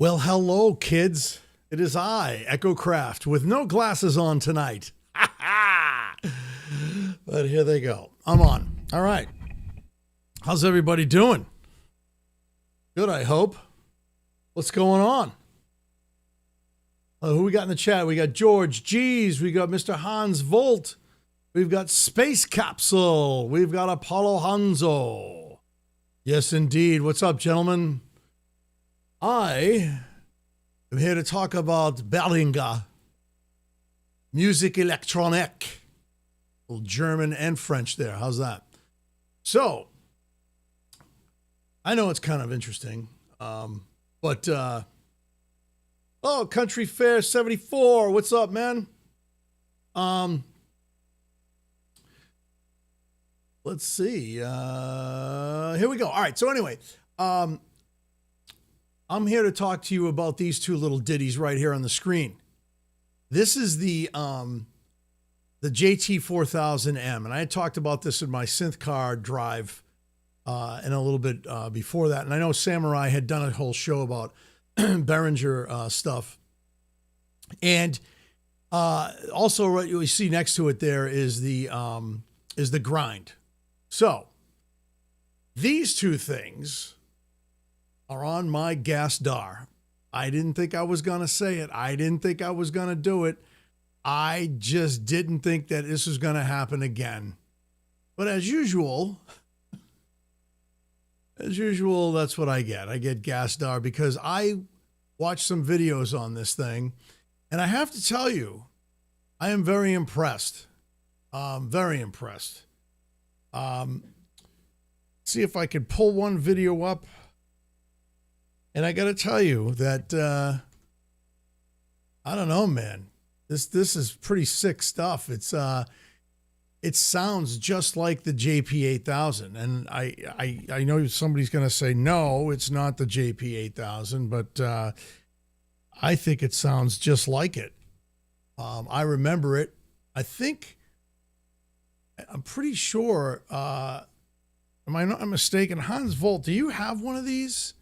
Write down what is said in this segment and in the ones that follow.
Well, hello, kids. It is I, Echo Craft, with no glasses on tonight. But here they go. I'm on. All right. How's everybody doing? Good, I hope. What's going on? Who we got in the chat? We got George G's. We got Mr. Hans Volt. We've got Space Capsule. We've got Apollo Hanzo. Yes, indeed. What's up, gentlemen? I am here to talk about Behringer Music Electronique. A little German and French there. How's that? So, I know it's kind of interesting, but Country Fair 74. What's up, man? Let's see. Here we go. All right. So anyway, I'm here to talk to you about these two little ditties right here on the screen. This is the JT-4000M, and I had talked about this in my synth car drive and a little bit before that. And I know Samurai had done a whole show about Behringer stuff. And also what you see next to it there is the Grind. So these two things are on my gas dar. I didn't think I was going to say it. I didn't think I was going to do it. I just didn't think that this was going to happen again. But as usual, that's what I get. I get gas dar because I watched some videos on this thing, and I have to tell you, I am very impressed. Very impressed. See if I could pull one video up. And I got to tell you that, I don't know, man. This is pretty sick stuff. It sounds just like the JP-8000. And I know somebody's going to say, no, it's not the JP-8000, but I think it sounds just like it. I remember it. I'm pretty sure, am I not mistaken? Hans Volt, do you have one of these?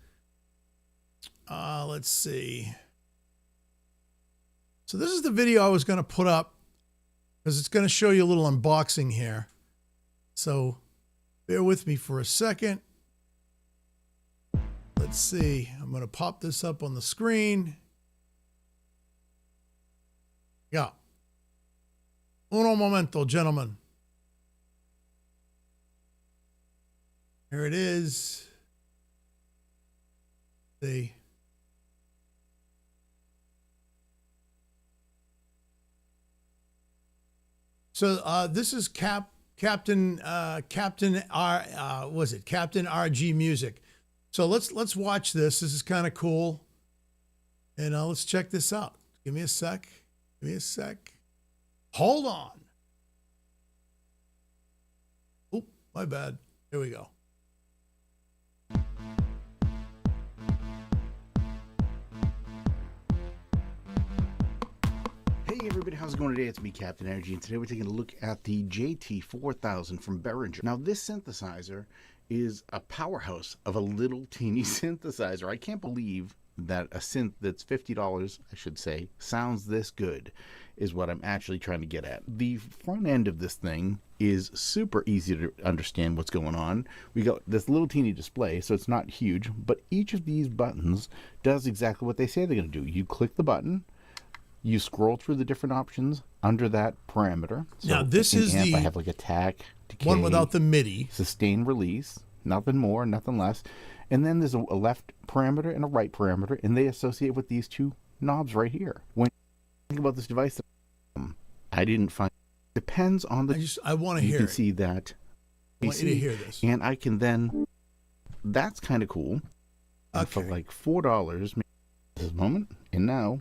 Let's see. So this is the video I was going to put up because it's going to show you a little unboxing here. So bear with me for a second. Let's see. I'm going to pop this up on the screen. Yeah. Uno momento, gentlemen. Here it is. See. So this is Captain RG Music. So let's watch this. This is kind of cool, and let's check this out. Give me a sec. Give me a sec. Hold on. Oop, my bad. Here we go. Hey everybody, how's it going today? It's me, Captain Energy, and today we're taking a look at the JT-4000 from Behringer. Now this synthesizer is a powerhouse of a little teeny synthesizer. I can't believe that a synth that's $50, I should say, sounds this good, is what I'm actually trying to get at. The front end of this thing is super easy to understand what's going on. We got this little teeny display, so it's not huge, but each of these buttons does exactly what they say they're going to do. You click the button, you scroll through the different options under that parameter. So now this is amp, the I have like attack, decay, one without the MIDI, sustain, release, nothing more, nothing less. And then there's a left parameter and a right parameter, and they associate with these two knobs right here. When you think about this device, I didn't find. Depends on the. I want to hear. You can see that. I want you to hear this. And I can then. That's kind of cool. Okay. For like $4, this moment, and now.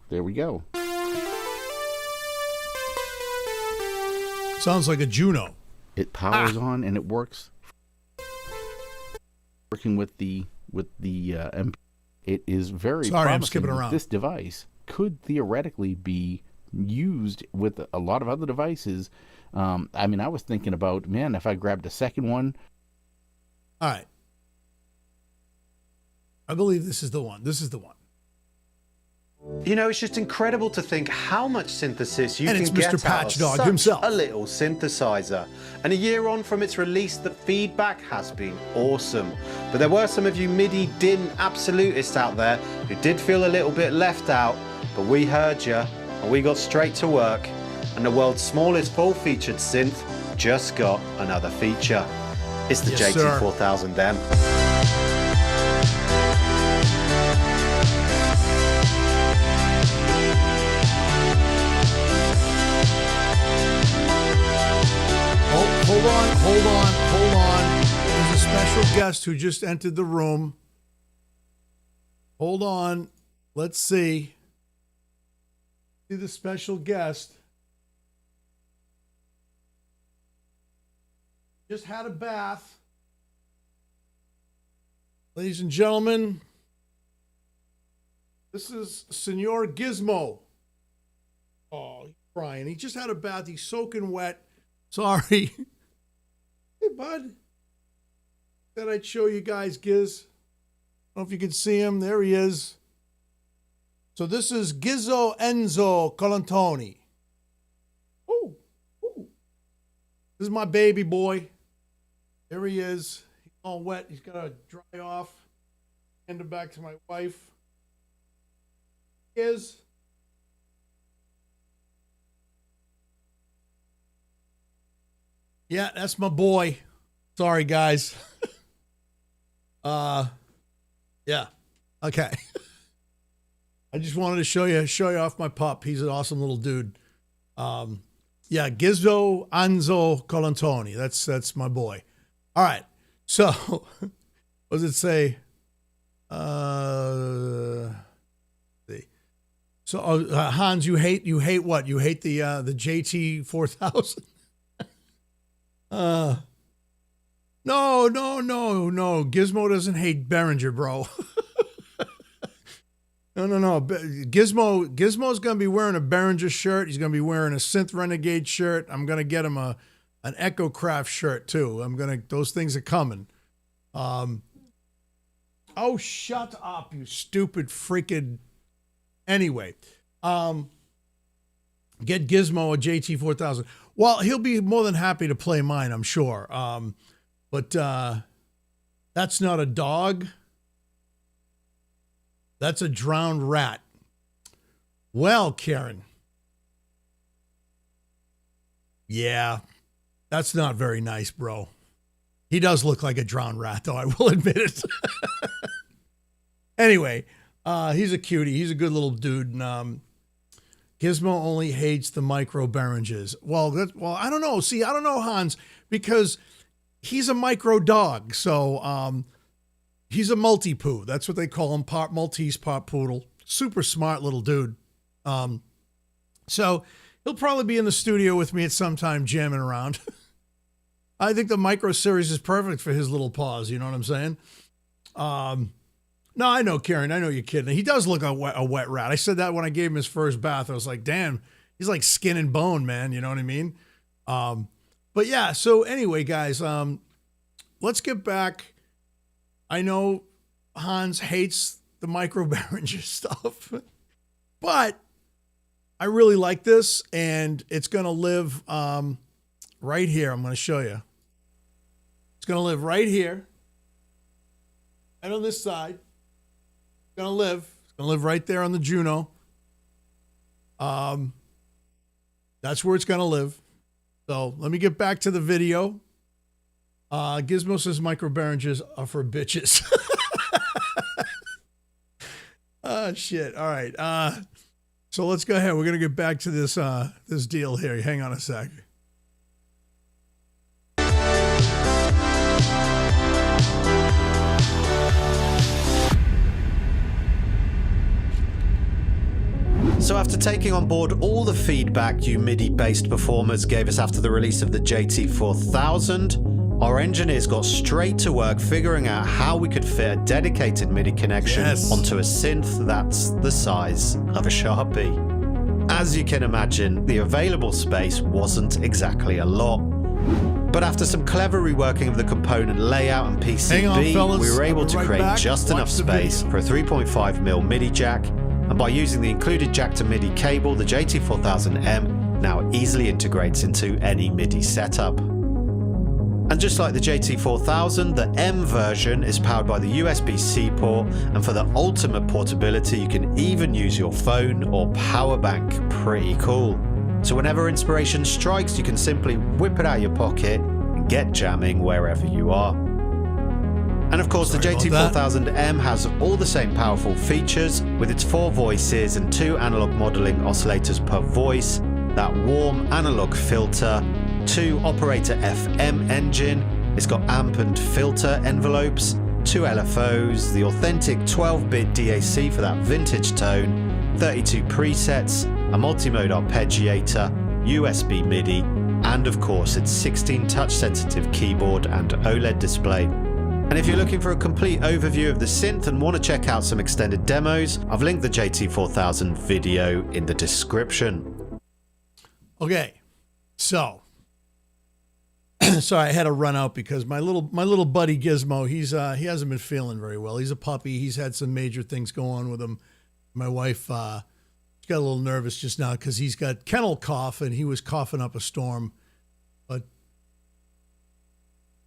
There we go. Sounds like a Juno. It powers on and it works. Working with the MP, it is very Sorry, promising. I'm skipping around. This device could theoretically be used with a lot of other devices. I mean, I was thinking about, man, if I grabbed a second one. All right. I believe this is the one. This is the one. You know, it's just incredible to think how much synthesis you And can it's get Mr. out of Patchdog such himself. a little synthesizer. And a year on from its release, the feedback has been awesome. But there were some of you MIDI DIN absolutists out there who did feel a little bit left out, but we heard you and we got straight to work. And the world's smallest full-featured synth just got another feature. It's the Yes, sir. JT-4000M. Hold on. There's a special guest who just entered the room. Hold on. Let's see. See the special guest. Just had a bath. Ladies and gentlemen, this is Senor Gizmo. Oh, he's crying. He just had a bath. He's soaking wet. Sorry. Hey, bud. Said I'd show you guys Giz. I don't know if you can see him. There he is. So this is Gizzo Enzo Colantoni. Oh. This is my baby boy. There he is. He's all wet. He's got to dry off. Hand him back to my wife. Giz. Yeah, that's my boy. Sorry, guys. Yeah. Okay. I just wanted to show you off my pup. He's an awesome little dude. Yeah, Gizzo Anzo Colantoni. That's my boy. All right. So, what does it say? See. So, Hans, you hate what? You hate the JT-4000? No. Gizmo doesn't hate Behringer, bro. No. Gizmo's gonna be wearing a Behringer shirt. He's gonna be wearing a Synth Renegade shirt. I'm gonna get him an Echo Craft shirt too. Those things are coming. Oh, shut up, you stupid freaking. Anyway, get Gizmo a JT-4000. Well, he'll be more than happy to play mine, I'm sure. But that's not a dog. That's a drowned rat. Well, Karen. Yeah, that's not very nice, bro. He does look like a drowned rat, though, I will admit it. Anyway, he's a cutie. He's a good little dude. And Gizmo only hates the micro Behringers. Well, I don't know. See, I don't know, Hans, because he's a micro dog. So he's a multi-poo. That's what they call him, part Maltese, part poodle. Super smart little dude. So he'll probably be in the studio with me at some time jamming around. I think the micro series is perfect for his little paws. You know what I'm saying? No, I know, Karen. I know you're kidding. He does look a wet rat. I said that when I gave him his first bath. I was like, damn, he's like skin and bone, man. You know what I mean? But yeah, so anyway, guys, let's get back. I know Hans hates the micro Behringer stuff, but I really like this, and it's going to live right here. I'm going to show you. It's going to live right here and on this side. It's going to live right there on the Juno. That's where it's going to live. So let me get back to the video. Gizmo says micro Behringers are for bitches. Oh, shit. All right. So let's go ahead. We're going to get back to this this deal here. Hang on a sec. So after taking on board all the feedback you MIDI-based performers gave us after the release of the JT-4000, our engineers got straight to work figuring out how we could fit a dedicated MIDI connection onto a synth that's the size of a Sharpie. As you can imagine, the available space wasn't exactly a lot. But after some clever reworking of the component layout and Hang on, PCB, fellas. we were able I'll be to right create back. just Watch enough the space video. for a 3.5mm MIDI jack, and by using the included jack to MIDI cable, the JT-4000M now easily integrates into any MIDI setup. And just like the JT-4000, the M version is powered by the USB-C port, and for the ultimate portability, you can even use your phone or power bank. Pretty cool. So whenever inspiration strikes, you can simply whip it out of your pocket and get jamming wherever you are. And of course, the JT-4000M has all the same powerful features with its 4 voices and 2 analog modeling oscillators per voice, that warm analog filter, 2 operator FM engine, it's got amp and filter envelopes, 2 LFOs, the authentic 12-bit DAC for that vintage tone, 32 presets, a multi-mode arpeggiator, USB MIDI, and of course its 16 touch-sensitive keyboard and OLED display. And if you're looking for a complete overview of the synth and want to check out some extended demos, I've linked the JT-4000 video in the description. Okay, so sorry, I had to run out because my little buddy Gizmo, he hasn't been feeling very well. He's a puppy. He's had some major things go on with him. My wife she got a little nervous just now because he's got kennel cough and he was coughing up a storm,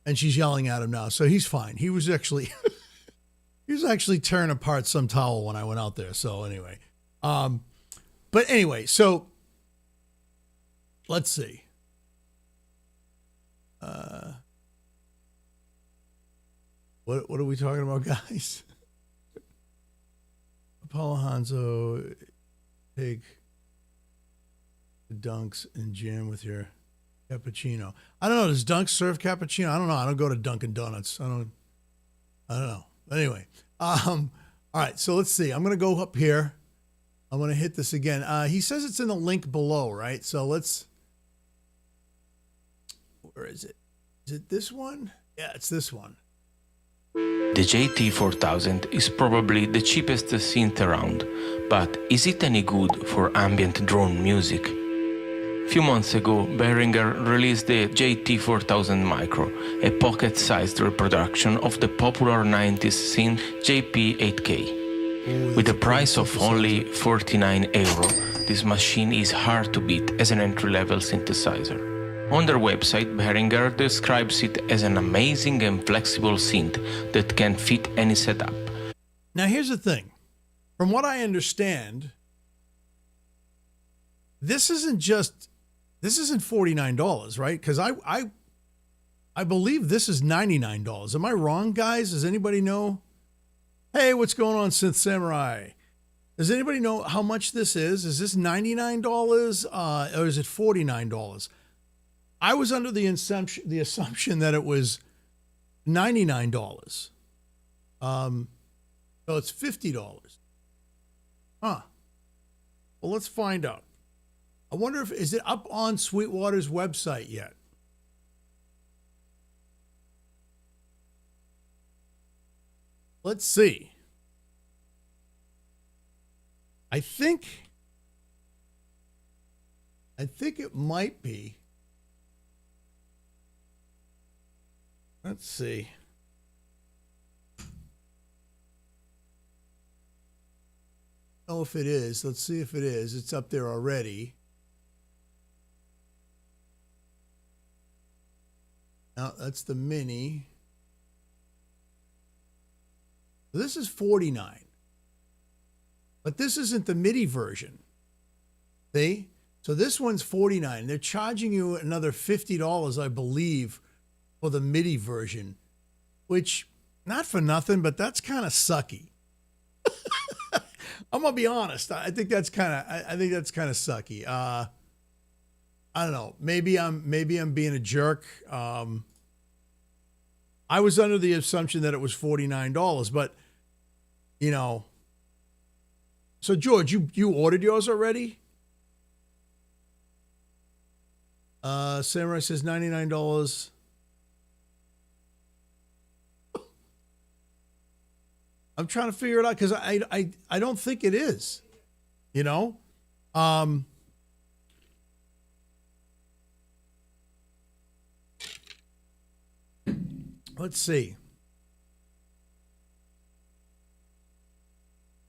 and she's yelling at him now, so he's fine. He was actually tearing apart some towel when I went out there. So anyway, but anyway, so let's see. What are we talking about, guys? Apollo Hanzo, take the Dunks and jam with your cappuccino. I don't know. Does Dunks serve cappuccino? I don't know. I don't go to Dunkin' Donuts. I don't know. Anyway, all right. So let's see. I'm gonna go up here. I'm gonna hit this again. He says it's in the link below, right? So let's. Where is it? Is it this one? Yeah, it's this one. The JT-4000 is probably the cheapest synth around, but is it any good for ambient drone music? A few months ago, Behringer released the JT-4000 Micro, a pocket-sized reproduction of the popular 90s synth JP8K. With a price of only €49, this machine is hard to beat as an entry-level synthesizer. On their website, Behringer describes it as an amazing and flexible synth that can fit any setup. Now here's the thing. From what I understand, this isn't $49, right? Because I believe this is $99. Am I wrong, guys? Does anybody know? Hey, what's going on, Synth Samurai? Does anybody know how much this is? Is this $99 or is it $49? I was under the assumption that it was $99. So it's $50. Huh. Well, let's find out. I wonder is it up on Sweetwater's website yet? Let's see. I think it might be. Let's see. Oh, if it is. Let's see if it is. It's up there already. Now, that's the mini. This is $49. But this isn't the MIDI version. See? So this one's $49. They're charging you another $50, I believe, for the MIDI version, which, not for nothing, but that's kind of sucky. I'm gonna be honest. I think that's kind of sucky. I don't know. Maybe I'm being a jerk. I was under the assumption that it was $49, but you know. So George, you ordered yours already? Samurai says $99. I'm trying to figure it out because I don't think it is, you know. Let's see.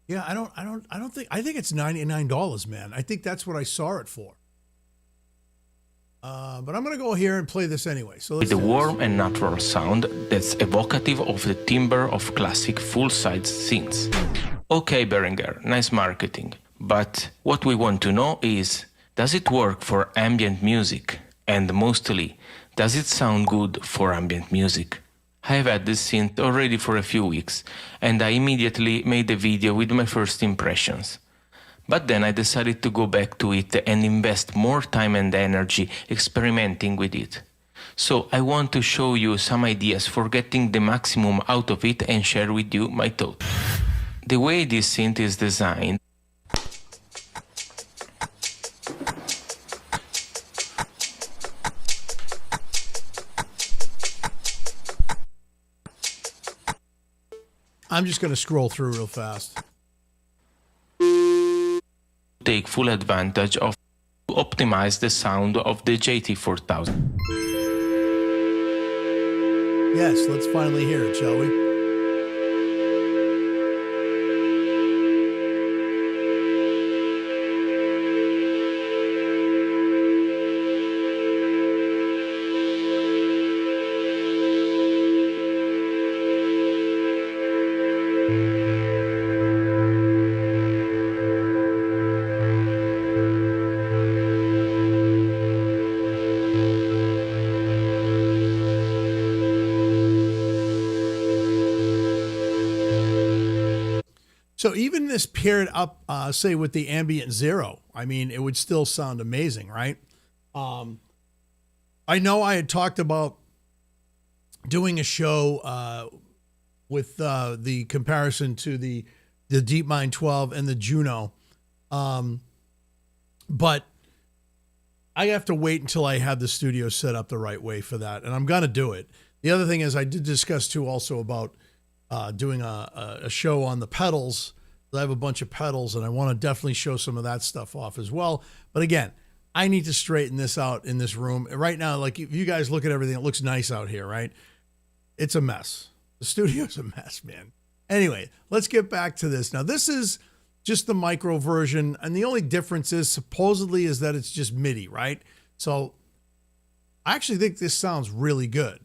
Yeah, I think it's $99, man. I think that's what I saw it for. But I'm going to go here and play this anyway. So With a warm and natural sound that's evocative of the timbre of classic full-size synths. Okay, Behringer, nice marketing. But what we want to know is, does it work for ambient music? And mostly, does it sound good for ambient music? I have had this synth already for a few weeks, and I immediately made a video with my first impressions. But then I decided to go back to it and invest more time and energy experimenting with it. So I want to show you some ideas for getting the maximum out of it and share with you my thoughts. The way this synth is designed, I'm just going to scroll through real fast. take full advantage of to optimize the sound of the JT-4000. Yes, let's finally hear it, shall we? So even this paired up, say with the ambient zero, I mean, it would still sound amazing, right? I know I had talked about doing a show with the comparison to the DeepMind 12 and the Juno, but I have to wait until I have the studio set up the right way for that, and I'm gonna do it. The other thing is I did discuss too also about doing a show on the pedals. I have a bunch of pedals and I want to definitely show some of that stuff off as well. But again, I need to straighten this out in this room. Right now, like if you guys look at everything, it looks nice out here, right? It's a mess. The studio's a mess, man. Anyway, let's get back to this. Now, this is just the micro version. And the only difference is supposedly is that it's just MIDI, right? So I actually think this sounds really good.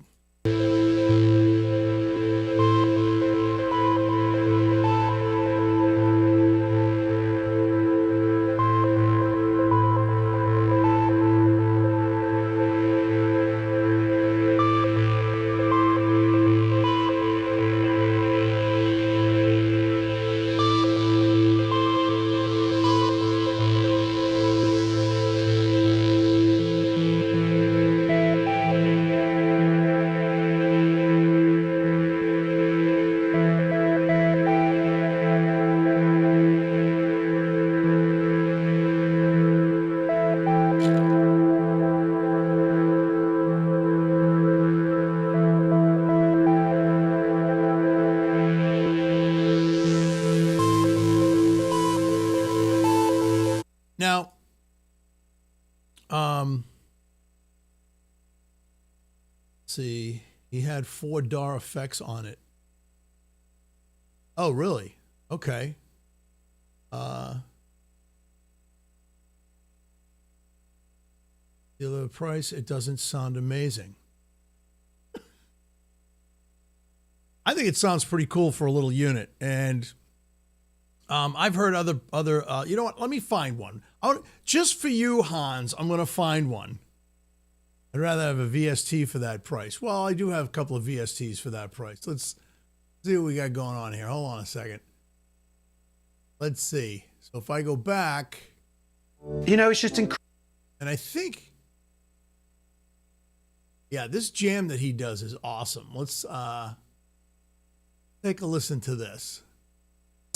Now, let's see, he had 4 DAW effects on it. Oh, really? Okay. The other price, it doesn't sound amazing. I think it sounds pretty cool for a little unit, and I've heard other. You know what? Let me find one. Just for you, Hans, I'm going to find one. I'd rather have a VST for that price. Well, I do have a couple of VSTs for that price. Let's see what we got going on here. Hold on a second. Let's see. So if I go back, You know, it's just incredible. and I think, yeah, this jam that he does is awesome. Let's take a listen to this.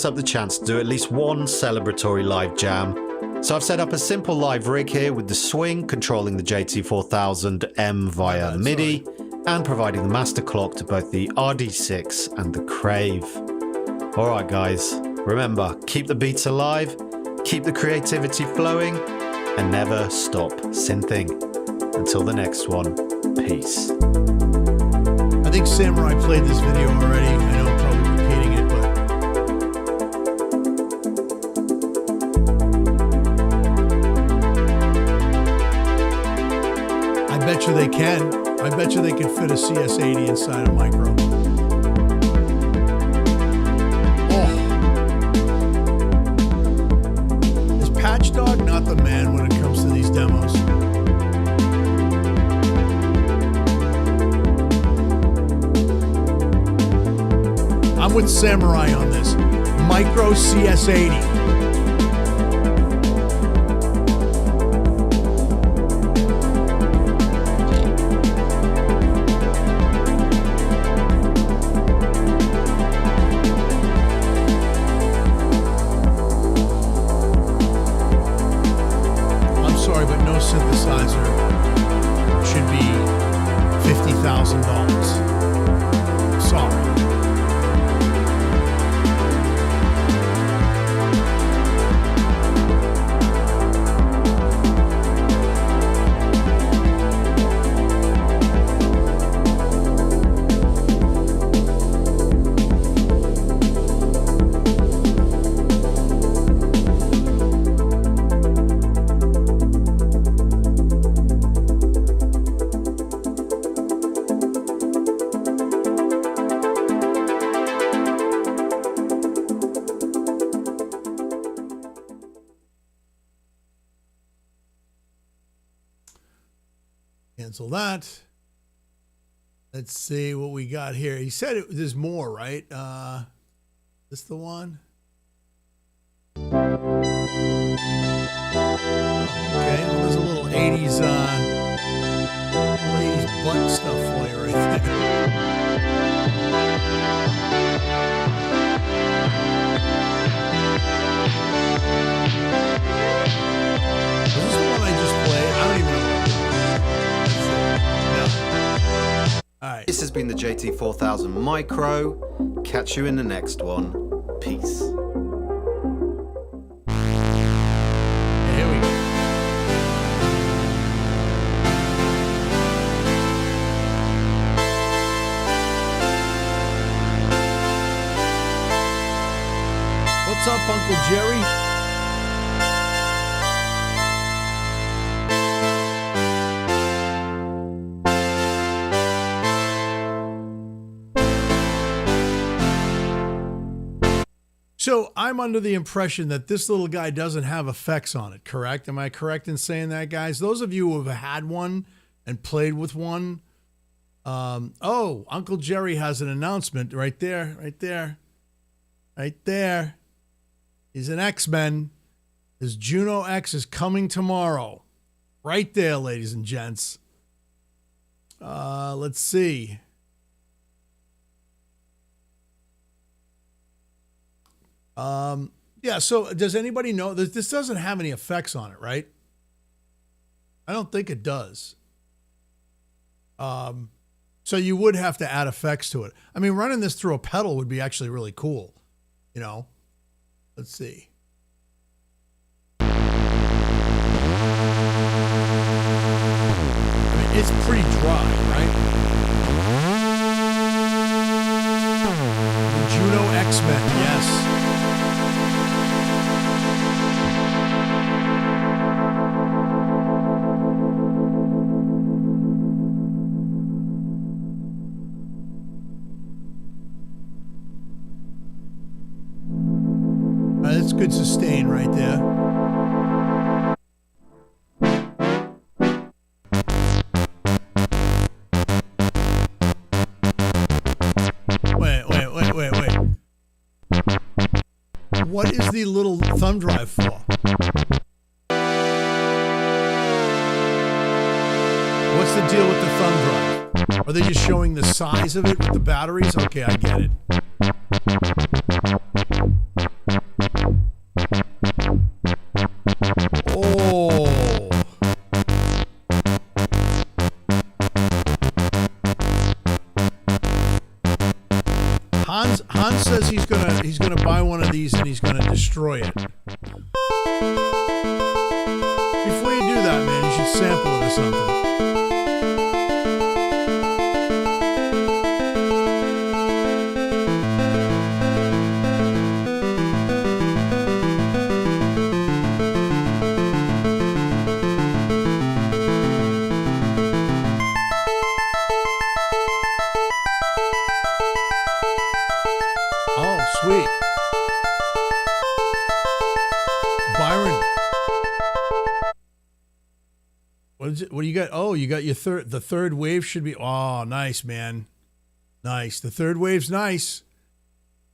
Up the chance to do at least one celebratory live jam. So I've set up a simple live rig here with the swing controlling the JT-4000M via MIDI and providing the master clock to both the RD6 and the Crave. Alright guys, remember, keep the beats alive, keep the creativity flowing, and never stop synthing. Until the next one, peace. I think think Samurai played this video already. I know I'm probably repeating it, but I bet you they can. I bet you they can fit a CS80 inside a micro. Oh. Is Patchdog not the man when it comes to these demos? I'm with Samurai on this. Micro CS80. I'm sorry, but no synthesizer should be $50,000. Sorry. Cancel that. Let's see what we got here. He said there's more, right? This the one? Okay, well, there's a little 80s butt stuff for you right there. Is this the one I just played? I don't even know. All right. This has been the JT-4000 Micro. Catch you in the next one. Peace. Here we go. What's up, Uncle Jerry? So I'm under the impression that this little guy doesn't have effects on it, correct? Am I correct in saying that, guys? Those of you who have had one and played with one, oh, Uncle Jerry has an announcement right there, right there, right there. He's an X-Men. His Juno X is coming tomorrow. Right there, ladies and gents. Let's see. Yeah, so does anybody know this doesn't have any effects on it, right? I don't think it does. So you would have to add effects to it. I mean, running this through a pedal would be actually really cool, you know? Let's see. I mean, it's pretty dry, right? The Juno X-Men, yes. That's good sustain right there. Wait. What is the little thumb drive for? What's the deal with the thumb drive? Are they just showing the size of it with the batteries? Okay, I get it. Oh. Hans says he's gonna buy one of these and he's gonna destroy it. Before you do that, man, you should sample it or something. What is it? What do you got? Oh, you got your the third wave should be, oh, nice, man. Nice. The third wave's nice.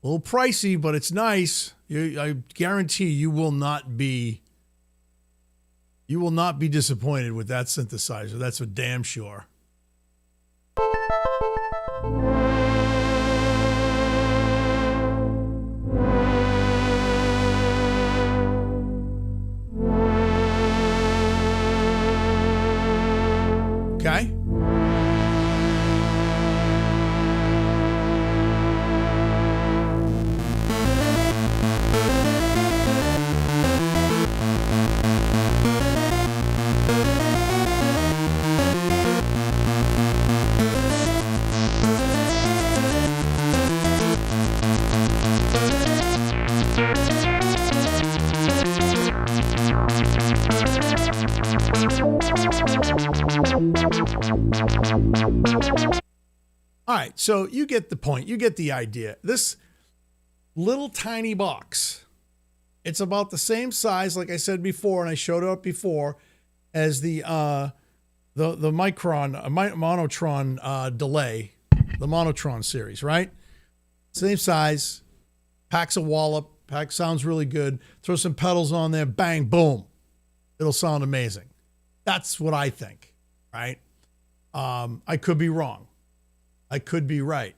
A little pricey, but it's nice. I guarantee you will not be disappointed with that synthesizer. That's for damn sure. Okay. All right, so you get the point. You get the idea. This little tiny box, it's about the same size, like I said before, and I showed it up before, as the Monotron delay, the Monotron series, right? Same size, packs a wallop, sounds really good. Throw some pedals on there, bang, boom. It'll sound amazing. That's what I think, right? I could be wrong. I could be right.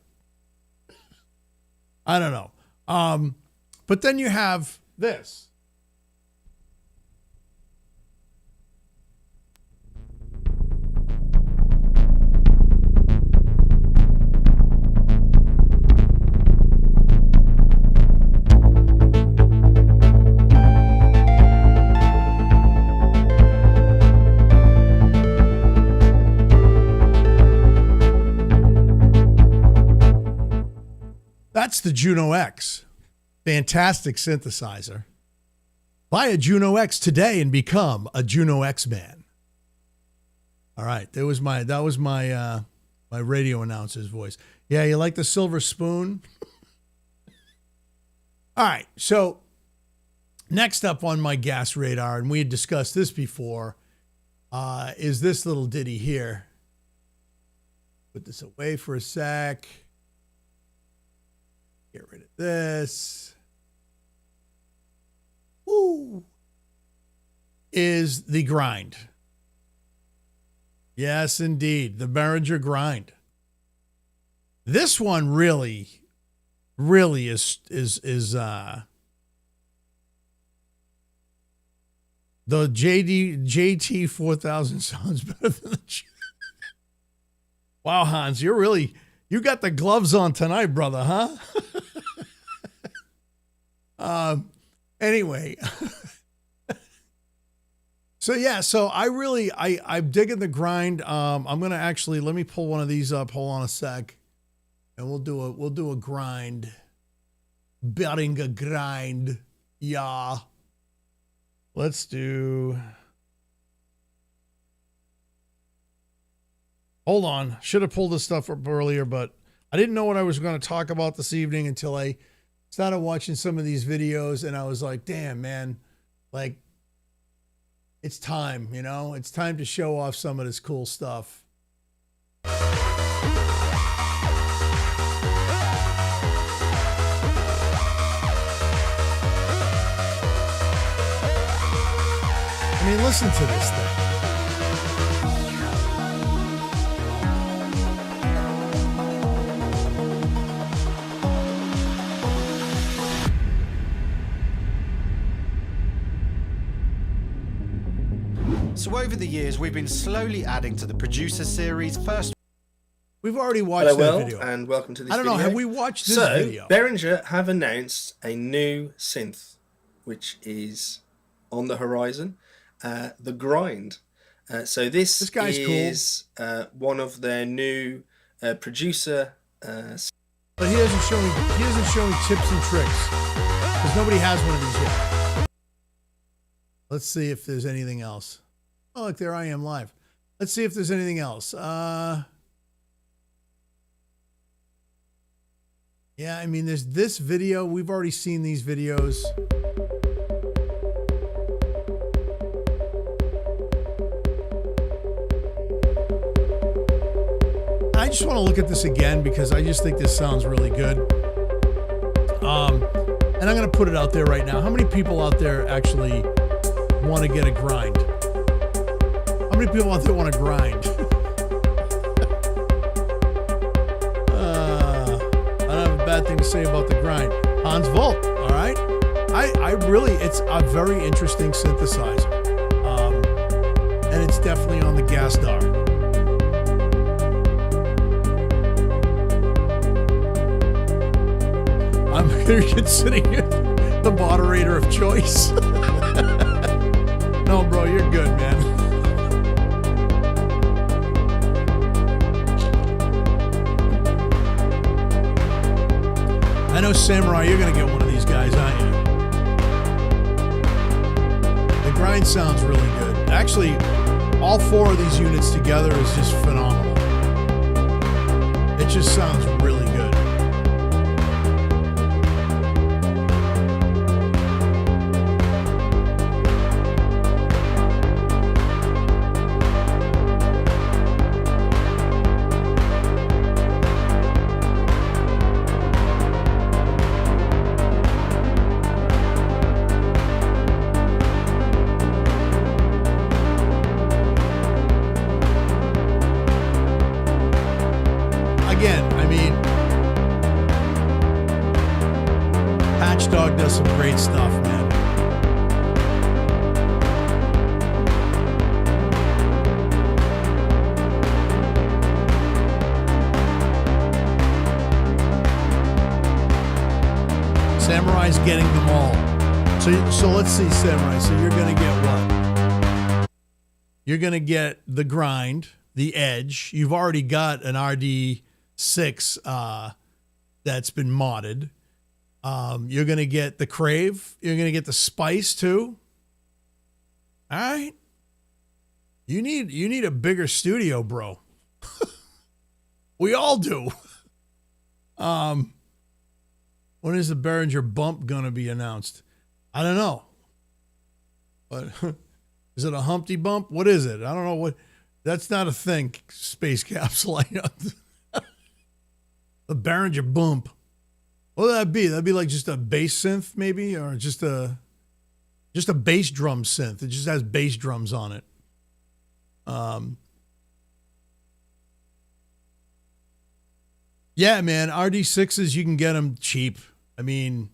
I don't know. But then you have this. That's the Juno X. Fantastic synthesizer. Buy a Juno X today and become a Juno X man. All right, that was my my radio announcer's voice. Yeah, you like the silver spoon? All right, so next up on my gas radar, and we had discussed this before, is this little ditty here. Put this away for a sec. Get rid of this. Woo. Is the Grind. Yes, indeed. The Behringer Grind. This one really is the JT-4000 sounds better than the Wow, Hans, you got the gloves on tonight, brother, huh? Anyway. So I'm digging the Grind. I'm going to actually, let me pull one of these up. Hold on a sec. And we'll do a Grind. Behringer Grind. Yeah. Let's do. Hold on. Should have pulled this stuff up earlier, but I didn't know what I was going to talk about this evening until I started watching some of these videos, and I was like, damn, man, like, it's time, you know? It's time to show off some of this cool stuff. I mean, listen to this thing. So over the years, we've been slowly adding to the producer series. First, we've already watched that video. And welcome to this video. I don't know, have we watched this video? Behringer have announced a new synth, which is on the horizon, the Grind. So this guy's is cool. One of their new producer. But he doesn't show me tips and tricks because nobody has one of these yet. Let's see if there's anything else. Oh, look, there I am live. Let's see if there's anything else. Yeah, I mean, there's this video. We've already seen these videos. I just want to look at this again because I just think this sounds really good. And I'm going to put it out there right now. How many people out there actually want to get a grind? How many people out there want to grind? I don't have a bad thing to say about the grind. Hans Volt, all right? I really, it's a very interesting synthesizer. And it's definitely on the gas star. I'm considering the moderator of choice. No, bro, you're good, man. I know, Samurai, you're going to get one of these guys, aren't you? The grind sounds really good. Actually, all four of these units together is just phenomenal. It just sounds really good. Again, I mean, Patchdog does some great stuff, man. Samurai's getting them all. So let's see, Samurai. So you're gonna get what? You're gonna get the grind, the edge. You've already got an RD6 that's been modded. You're gonna get the crave. You're gonna get the spice too. All right. You need a bigger studio, bro. We all do. When is the Behringer bump gonna be announced? I don't know. But is it a Humpty bump? What is it? I don't know what. That's not a thing. Space capsule. The Behringer bump. What would that be? That'd be like just a bass synth, maybe, or just a bass drum synth. It just has bass drums on it. Yeah, man. RD6s, you can get them cheap. I mean,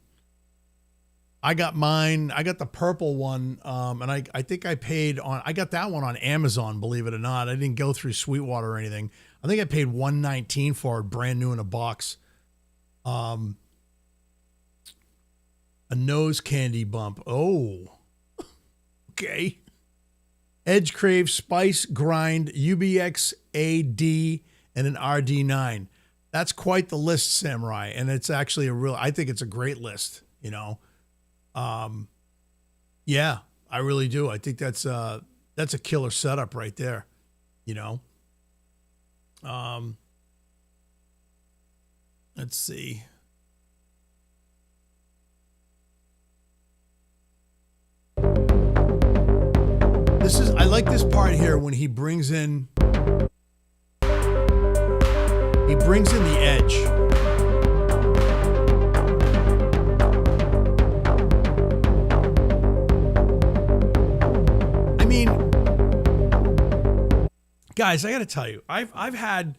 I got mine. I got the purple one, and I think I paid on. I got that one on Amazon. Believe it or not, I didn't go through Sweetwater or anything. I think I paid $119 for it, brand new in a box. A nose candy bump. Oh, okay. Edge Crave, Spice, Grind, UBX AD, and an RD9. That's quite the list, Samurai, and it's actually I think it's a great list, you know. Yeah, I really do. I think that's a killer setup right there, you know. Let's see. I like this part here when he brings in the edge. I mean, guys, I got to tell you, I've had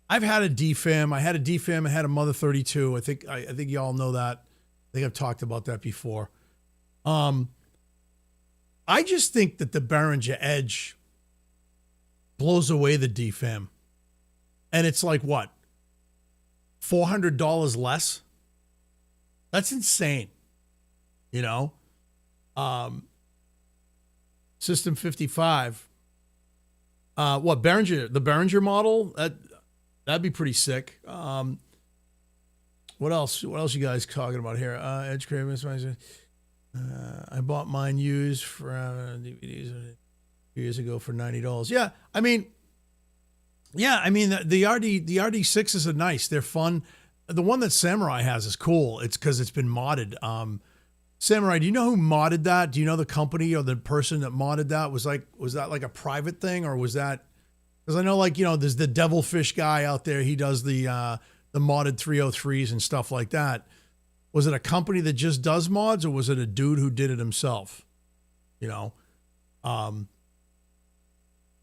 a DFAM. I had a DFAM. I had a Mother 32. I think y'all know that. I think I've talked about that before. I just think that the Behringer Edge blows away the DFAM. And it's like, what? $400 less? That's insane. You know? System 55. What, Behringer? The Behringer model? That'd be pretty sick. What else? What else you guys talking about here? Edge Craving. I bought mine used for DVDs a few years ago for $90. Yeah, I mean, the RD6s are nice. They're fun. The one that Samurai has is cool. It's because it's been modded. Samurai, do you know who modded that? Do you know the company or the person that modded that? Was that like a private thing, or was that Because I know, like, you know, there's the Devilfish guy out there. He does the modded 303s and stuff like that. Was it a company that just does mods, or was it a dude who did it himself? You know,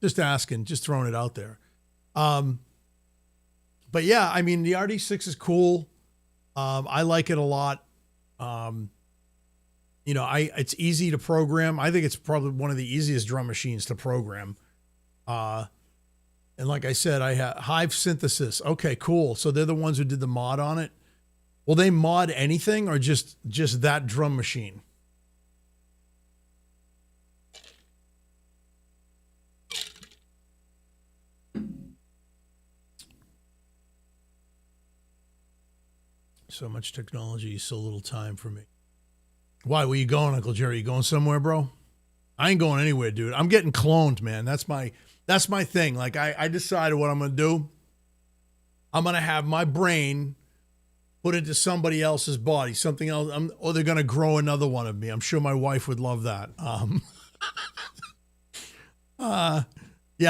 just asking, just throwing it out there. But yeah, I mean, the RD6 is cool. I like it a lot. You know, it's easy to program. I think it's probably one of the easiest drum machines to program. And like I said, I have Hive Synthesis. Okay, cool. So they're the ones who did the mod on it. Will they mod anything, or just that drum machine? So much technology, so little time for me. Why? Where you going, Uncle Jerry? You going somewhere, bro? I ain't going anywhere, dude. I'm getting cloned, man. That's my thing. Like, I decided what I'm going to do. I'm going to have my brain put into somebody else's body, something else, or they're going to grow another one of me. I'm sure my wife would love that. Yeah,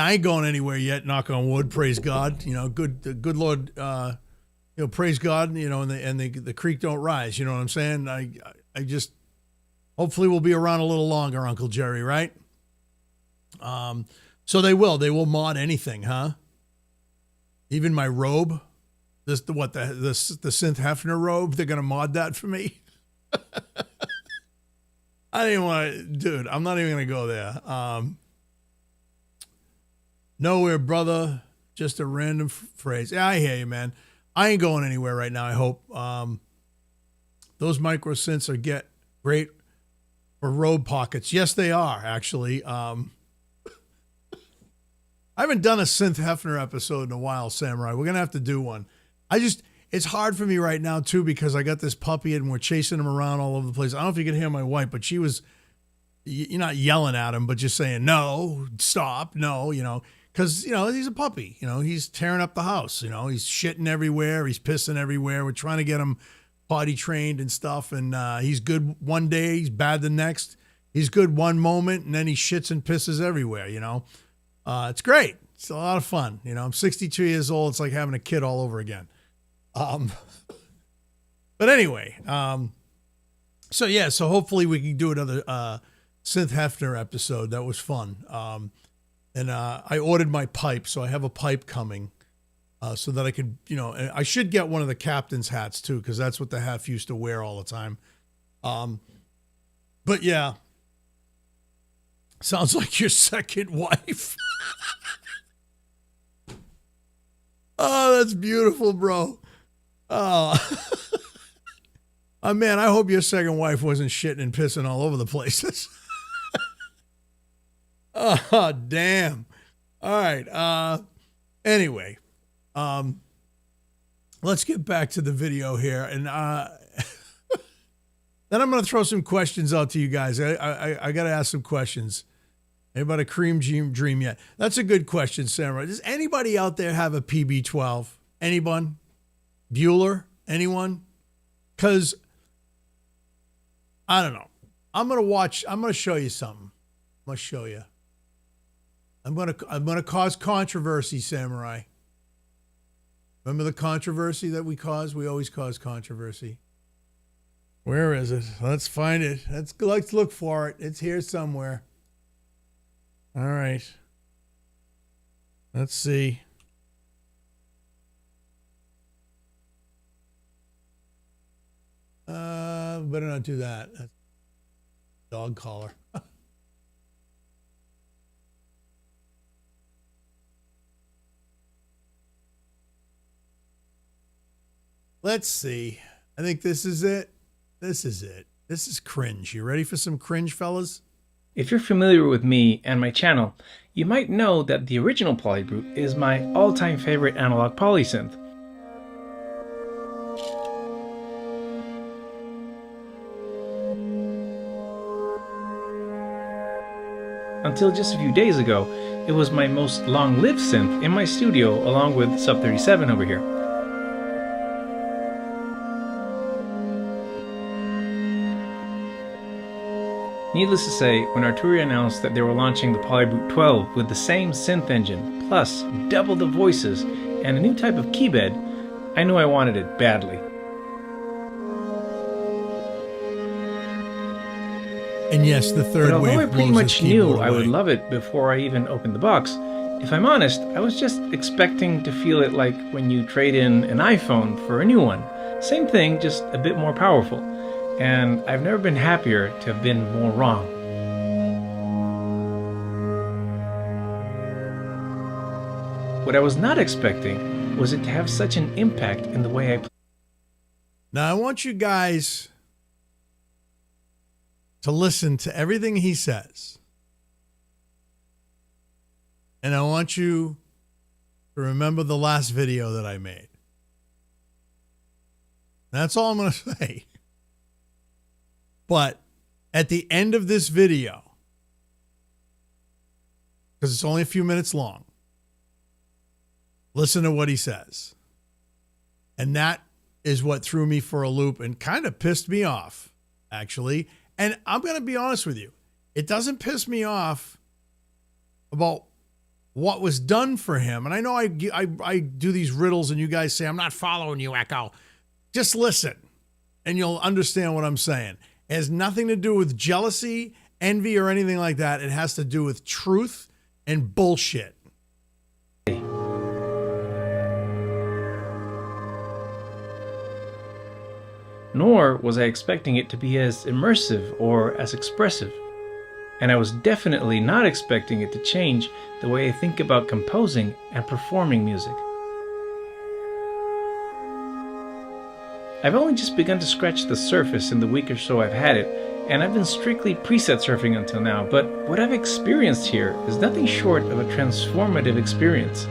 I ain't going anywhere yet, knock on wood, praise God. You know, good Lord, you know, praise God, you know, and the creek don't rise, you know what I'm saying? I just, hopefully we'll be around a little longer, Uncle Jerry, right? So they will mod anything, huh? Even my robe, the Synth Hefner robe, they're gonna mod that for me. I didn't want to, dude. I'm not even gonna go there. Nowhere, brother. Just a random phrase. Yeah, I hear you, man. I ain't going anywhere right now. I hope. Those micro synths are great for robe pockets. Yes, they are actually. I haven't done a Synth Hefner episode in a while, Samurai. We're going to have to do one. It's hard for me right now, too, because I got this puppy and we're chasing him around all over the place. I don't know if you can hear my wife, but she was, you're not yelling at him, but just saying, no, stop, no, you know, because, you know, he's a puppy. You know, he's tearing up the house. You know, he's shitting everywhere. He's pissing everywhere. We're trying to get him potty trained and stuff. And he's good one day. He's bad the next. He's good one moment, and then he shits and pisses everywhere, you know. It's great. It's a lot of fun. You know, I'm 62 years old. It's like having a kid all over again. But anyway, so yeah, so hopefully we can do another Synth Hefner episode. That was fun. And I ordered my pipe, so I have a pipe coming so that I could, you know, I should get one of the captain's hats too, because that's what the Hef used to wear all the time. But yeah, sounds like your second wife. Oh, that's beautiful, bro. Oh, oh man, I hope your second wife wasn't shitting and pissing all over the place. Oh, damn. All right. Anyway, let's get back to the video here. And then I'm going to throw some questions out to you guys. I got to ask some questions. Anybody a cream dream yet? That's a good question, Sarah. Does anybody out there have a PB12? Anyone? Bueller? Anyone? Because, I don't know. I'm going to show you something. I'm going to show you. I'm going to cause controversy, Samurai. Remember the controversy that we cause? We always cause controversy. Where is it? Let's find it. Let's look for it. It's here somewhere. All right. Let's see. Better not do that. That's dog collar. Let's see. I think this is it. This is it. This is cringe. You ready for some cringe, fellas? If you're familiar with me and my channel, you might know that the original PolyBrute is my all-time favorite analog polysynth. Until just a few days ago, it was my most long-lived synth in my studio along with Sub 37 over here. Needless to say, when Arturia announced that they were launching the PolyBrute 12 with the same synth engine, plus double the voices and a new type of keybed, I knew I wanted it badly. And yes, the But third although wave I pretty blows much his keyboard knew I would away. love it before I even opened the box, if I'm honest, I was just expecting to feel it like when you trade in an iPhone for a new one. Same thing, just a bit more powerful. And I've never been happier to have been more wrong. What I was not expecting was it to have such an impact in the way I play. Now, I want you guys to listen to everything he says. And I want you to remember the last video that I made. That's all I'm going to say. But at the end of this video, because it's only a few minutes long, listen to what he says. And that is what threw me for a loop and kind of pissed me off, actually. And I'm going to be honest with you. It doesn't piss me off about what was done for him. And I know I do these riddles and you guys say, I'm not following you, Echo. Just listen and you'll understand what I'm saying. It has nothing to do with jealousy, envy, or anything like that. It has to do with truth and bullshit. Nor was I expecting it to be as immersive or as expressive. And I was definitely not expecting it to change the way I think about composing and performing music. I've only just begun to scratch the surface in the week or so I've had it, and I've been strictly preset surfing until now, but what I've experienced here is nothing short of a transformative experience.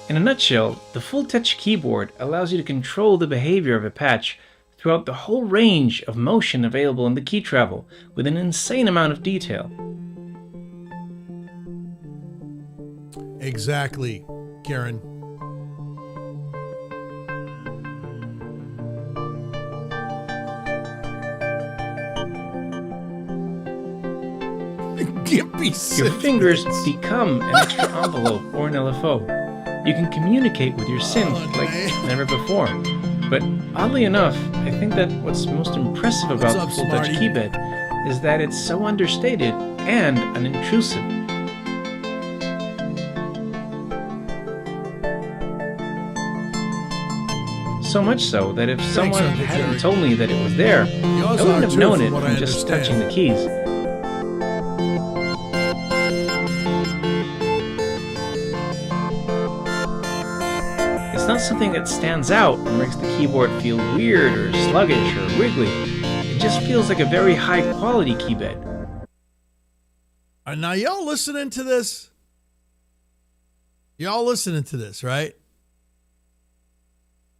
In a nutshell, the full touch keyboard allows you to control the behavior of a patch throughout the whole range of motion available in the key travel with an insane amount of detail. Exactly, Karen. Your fingers become an extra envelope or an LFO. You can communicate with your synth like never before. But oddly enough, I think that what's most impressive about the full touch keybed is that it's so understated and unintrusive. So much so that if someone hadn't told me that it was there, I wouldn't have known it from just touching the keys. It's not something that stands out or makes the keyboard feel weird or sluggish or wiggly. It just feels like a very high quality keybed. Now y'all listening to this? Y'all listening to this, right?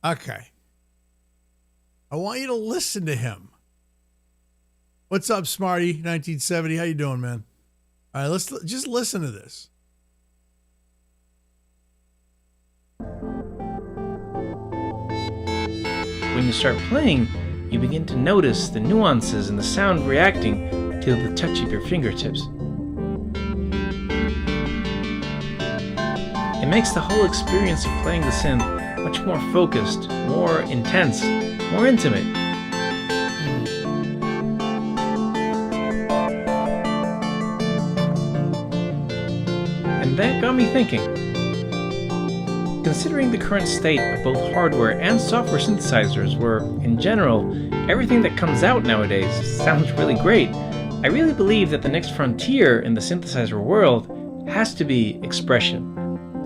Okay. I want you to listen to him. What's up, Smarty 1970? How you doing, man? All right, let's just listen to this. When you start playing, you begin to notice the nuances in the sound reacting to the touch of your fingertips. It makes the whole experience of playing the synth much more focused, more intense, more intimate. And that got me thinking. Considering the current state of both hardware and software synthesizers where, in general, everything that comes out nowadays sounds really great, I really believe that the next frontier in the synthesizer world has to be expression.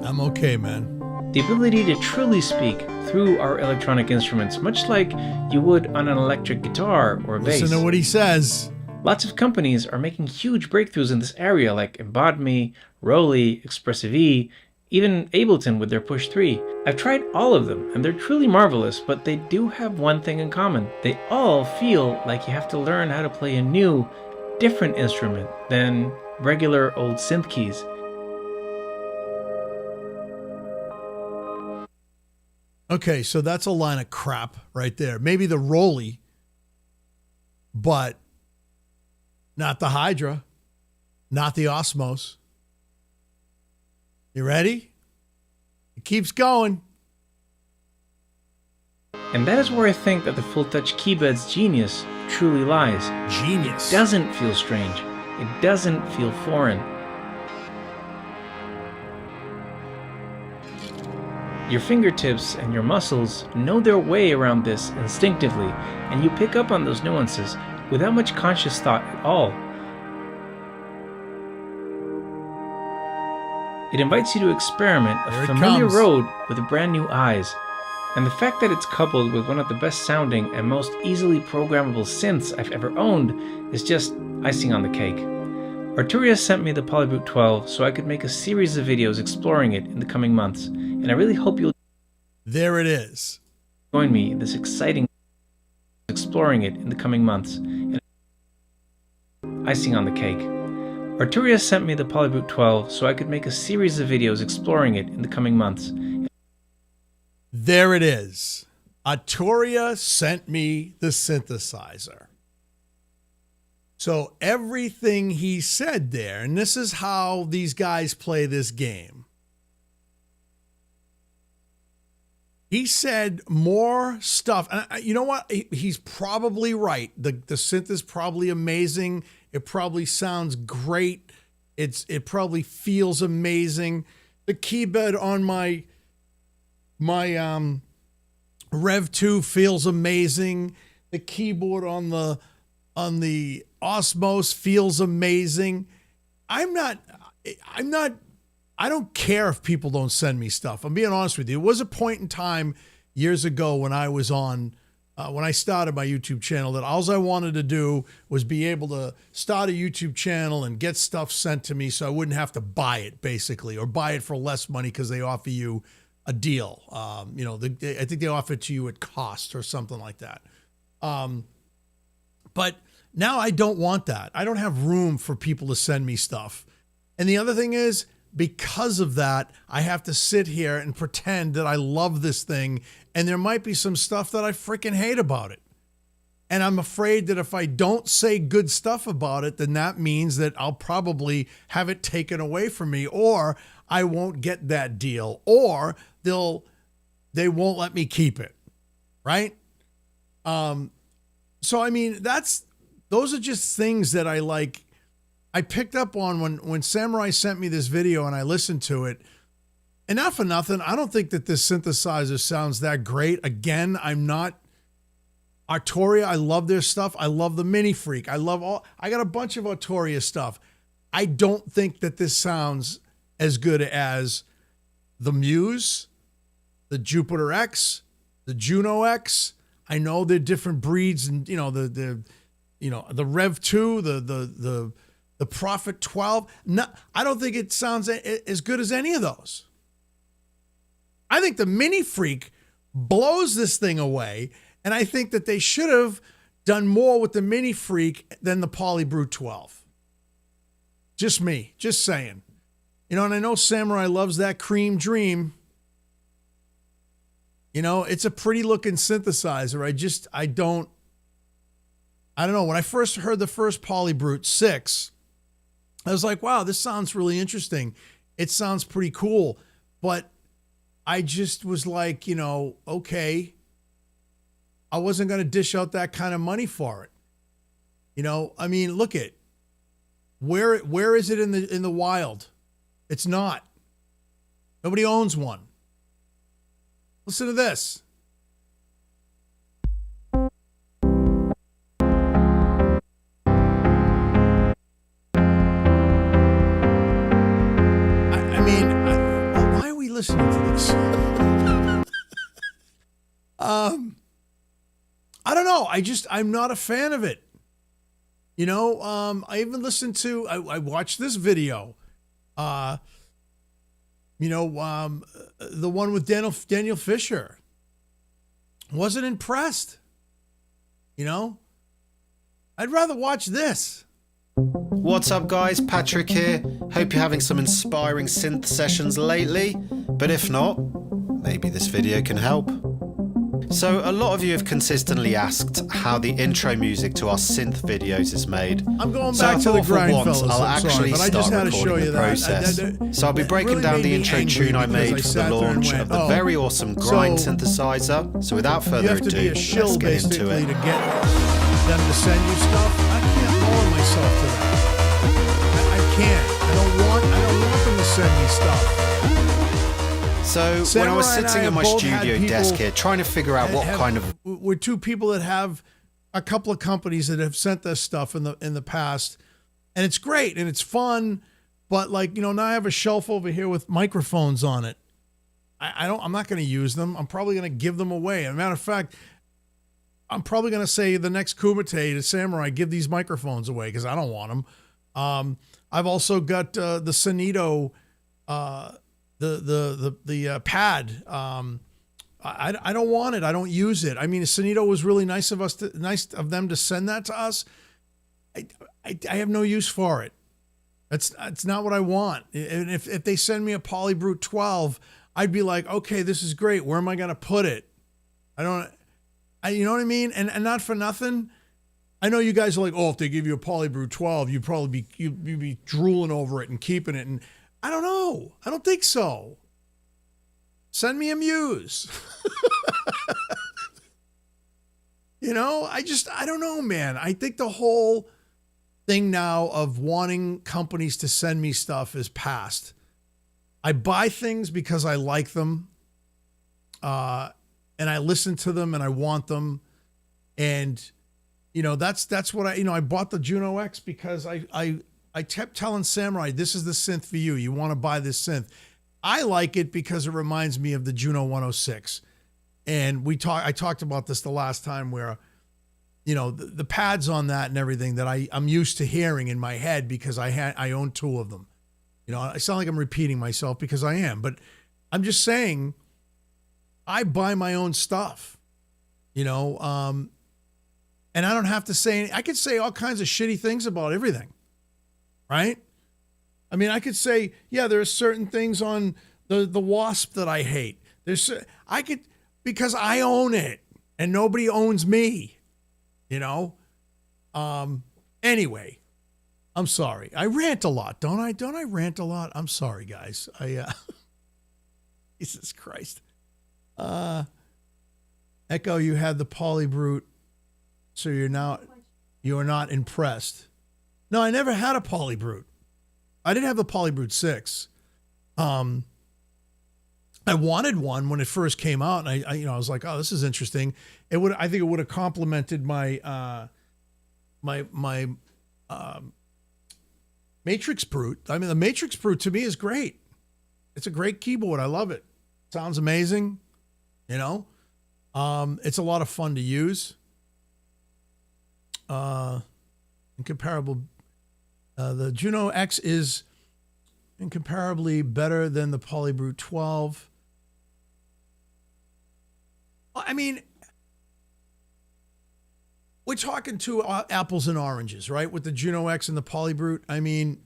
I'm okay, man. The ability to truly speak through our electronic instruments, much like you would on an electric guitar or a bass. Listen to what he says. Lots of companies are making huge breakthroughs in this area like Embodme, Roly, Expressive E, even Ableton with their Push 3. I've tried all of them and they're truly marvelous, but they do have one thing in common. They all feel like you have to learn how to play a new, different instrument than regular old synth keys. Okay, so that's a line of crap right there. Maybe the Roly, but not the Hydra. not the Osmos. You ready? It keeps going. And that is where I think that the Full Touch keybed's genius truly lies. Genius. It doesn't feel strange. It doesn't feel foreign. Your fingertips and your muscles know their way around this instinctively, and you pick up on those nuances without much conscious thought at all. It invites you to experiment a familiar road with brand new eyes. And the fact that it's coupled with one of the best sounding and most easily programmable synths I've ever owned is just icing on the cake. Arturia sent me the PolyBrute 12 so I could make a series of videos exploring it in the coming months, and I really hope you'll There it is. join me in this exciting exploring it in the coming months. And icing on the cake. Arturia sent me the PolyBrute 12 so I could make a series of videos exploring it in the coming months. There it is. Arturia sent me the synthesizer. So everything he said there, and this is how these guys play this game. He said more stuff. And you know what? He's probably right. The synth is probably amazing. It probably sounds great. It probably feels amazing. The keybed on my Rev 2 feels amazing. The keyboard on the Osmos feels amazing. I don't care if people don't send me stuff. I'm being honest with you. There was a point in time years ago when I was on, when I started my YouTube channel, that all I wanted to do was be able to start a YouTube channel and get stuff sent to me so I wouldn't have to buy it, basically, or buy it for less money because they offer you a deal. I think they offer it to you at cost or something like that. But now I don't want that. I don't have room for people to send me stuff. And the other thing is, because of that, I have to sit here and pretend that I love this thing, and there might be some stuff that I freaking hate about it. And I'm afraid that if I don't say good stuff about it, then that means that I'll probably have it taken away from me, or I won't get that deal, or they won't let me keep it, right? So I mean, those are just things that I picked up on when Samurai sent me this video and I listened to it. And not for nothing, I don't think that this synthesizer sounds that great. Again, I'm not Arturia. I love their stuff. I love the Mini Freak. I got a bunch of Arturia stuff. I don't think that this sounds as good as the Muse, the Jupiter X, the Juno X. I know they're different breeds, and the Rev 2, the Prophet 12. No, I don't think it sounds as good as any of those. I think the Mini Freak blows this thing away, and I think that they should have done more with the Mini Freak than the PolyBrute 12. Just me, just saying. And I know Samurai loves that Cream Dream. It's a pretty looking synthesizer. I don't know. When I first heard the first PolyBrute 6, I was like, wow, this sounds really interesting. It sounds pretty cool. But I just was like, okay, I wasn't going to dish out that kind of money for it. I mean, look at where is it in the wild? It's not. Nobody owns one. Listen to this. Why are we listening to this? I don't know. I'm not a fan of it. I even listened to, I watched this video. The one with Daniel Fisher. Wasn't impressed. I'd rather watch this. What's up guys, Patrick here. Hope you're having some inspiring synth sessions lately, but if not, maybe this video can help. So a lot of you have consistently asked how the intro music to our synth videos is made. I'm going So back I to the thought for grind, once fellas. I'll I'm sorry, actually but I just start had to show recording you the that. process. So I'll be It breaking really down made the me intro angry tune I because made I for the sat there and launch went, of the "Oh, very awesome Grind so synthesizer. So without you further have to be ado, a shill let's get into basically it. to get them to send you stuff. I can't lower myself to that. I can't. I don't want them to send me stuff. So Samurai when I was and I sitting at have my both had studio people desk here trying to figure out what kind of we're two people that have a couple of companies that have sent us stuff in the past, and it's great and it's fun, but like, you know, now I have a shelf over here with microphones on it. I'm not going to use them. I'm probably going to give them away. As a matter of fact, I'm probably going to say the next Kumite to Samurai, give these microphones away because I don't want them. I've also got the Sonito, the pad. I don't want it. I don't use it. I mean, Sonito was really nice of them to send that to us. I have no use for it. It's not what I want. And if they send me a PolyBrute 12, I'd be like, okay, this is great. Where am I going to put it? You know what I mean? And not for nothing. I know you guys are like, oh, if they give you a PolyBrute 12, you'd be drooling over it and keeping it. And I don't know. I don't think so. Send me a Muse. You know, I don't know, man. I think the whole thing now of wanting companies to send me stuff is past. I buy things because I like them. And I listen to them and I want them. And, you know, that's what I bought the Juno X because I kept telling Samurai, this is the synth for you. You want to buy this synth. I like it because it reminds me of the Juno 106. And I talked about this the last time where, you know, the pads on that and everything that I'm used to hearing in my head because I own two of them. You know, I sound like I'm repeating myself because I am, but I'm just saying I buy my own stuff, you know, and I don't have to say, I could say all kinds of shitty things about everything, right? I mean, I could say, yeah, there are certain things on the Wasp that I hate. Because I own it and nobody owns me, you know? Anyway, I'm sorry. I rant a lot, don't I? Don't I rant a lot? I'm sorry, guys. Jesus Christ. Echo, you had the PolyBrute, so you're not impressed. No, I never had a PolyBrute. I didn't have the PolyBrute 6. I wanted one when it first came out, and I was like, oh, this is interesting. I think it would have complemented my Matrix Brute. I mean, the Matrix Brute to me is great. It's a great keyboard. I love it. Sounds amazing. You know, it's a lot of fun to use. Incomparable. The Juno X is incomparably better than the PolyBrute 12. I mean, we're talking two apples and oranges, right? With the Juno X and the PolyBrute. I mean,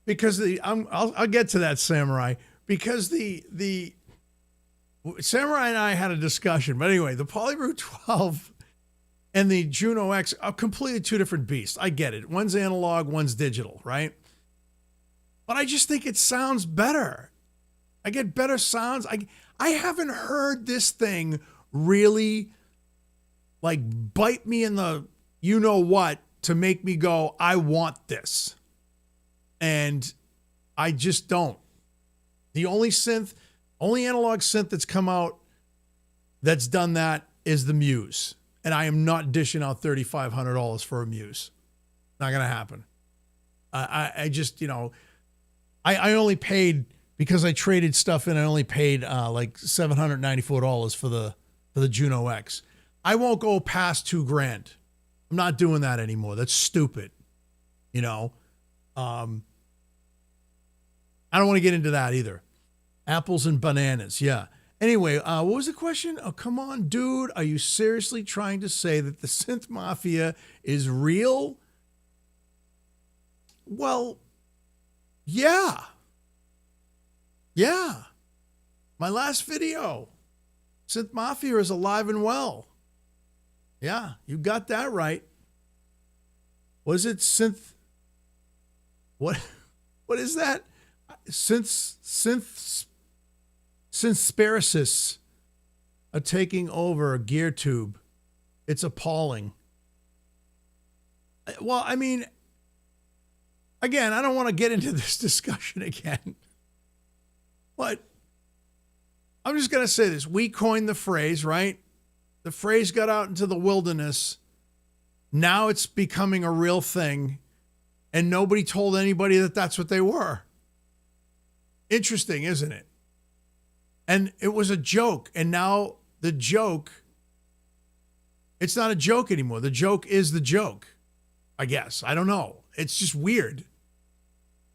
because I'll get to that, Samurai, because the Samurai and I had a discussion, but anyway, the PolyBrute 12 and the Juno X are completely two different beasts. I get it. One's analog, one's digital, right? But I just think it sounds better. I get better sounds. I haven't heard this thing really like bite me in the you know what to make me go, I want this. And I just don't. The only analog synth that's come out that's done that is the Muse. And I am not dishing out $3,500 for a Muse. Not going to happen. I just, you know, I only paid, because I traded stuff in, I only paid like $794 for the Juno X. I won't go past $2,000. I'm not doing that anymore. That's stupid. You know, I don't want to get into that either. Apples and bananas. Yeah. Anyway, what was the question? Oh, come on, dude. Are you seriously trying to say that the synth mafia is real? Well, Yeah. Yeah. My last video. Synth Mafia is alive and well. Yeah, you got that right. Was it Synth? What is that? Synthsparasis are taking over a gear tube. It's appalling. Well, I mean, again, I don't want to get into this discussion again, but I'm just going to say this. We coined the phrase, right? The phrase got out into the wilderness. Now it's becoming a real thing, and nobody told anybody that that's what they were. Interesting, isn't it? And it was a joke, and now the joke, it's not a joke anymore. The joke is the joke, I guess. I don't know. It's just weird.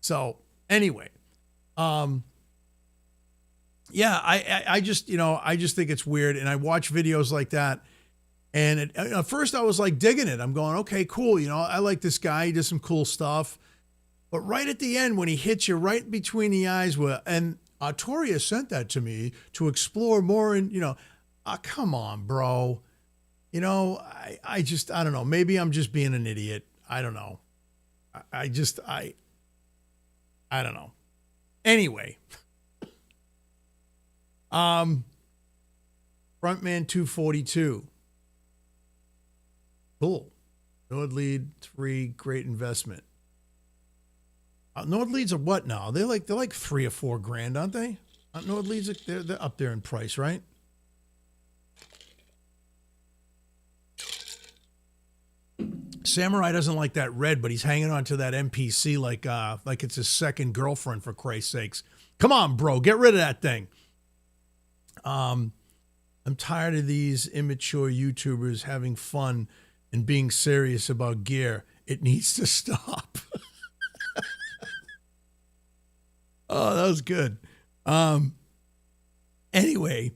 So anyway, yeah, I just think it's weird, and I watch videos like that, and at first I was like digging it. I'm going, okay, cool. I like this guy. He does some cool stuff. But right at the end, when he hits you right between the eyes, and Arturia sent that to me to explore more, and come on, bro. I don't know. Maybe I'm just being an idiot. I don't know. I don't know. Anyway. Frontman 242. Cool. Nord Lead 3, great investment. Nord Leads are what now? They're like $3 or $4 grand, aren't they? Nord Leads, they're up there in price, right? Samurai doesn't like that red, but he's hanging on to that MPC like it's his second girlfriend, for Christ's sakes. Come on, bro, get rid of that thing. I'm tired of these immature YouTubers having fun and being serious about gear. It needs to stop. Oh, that was good. Anyway,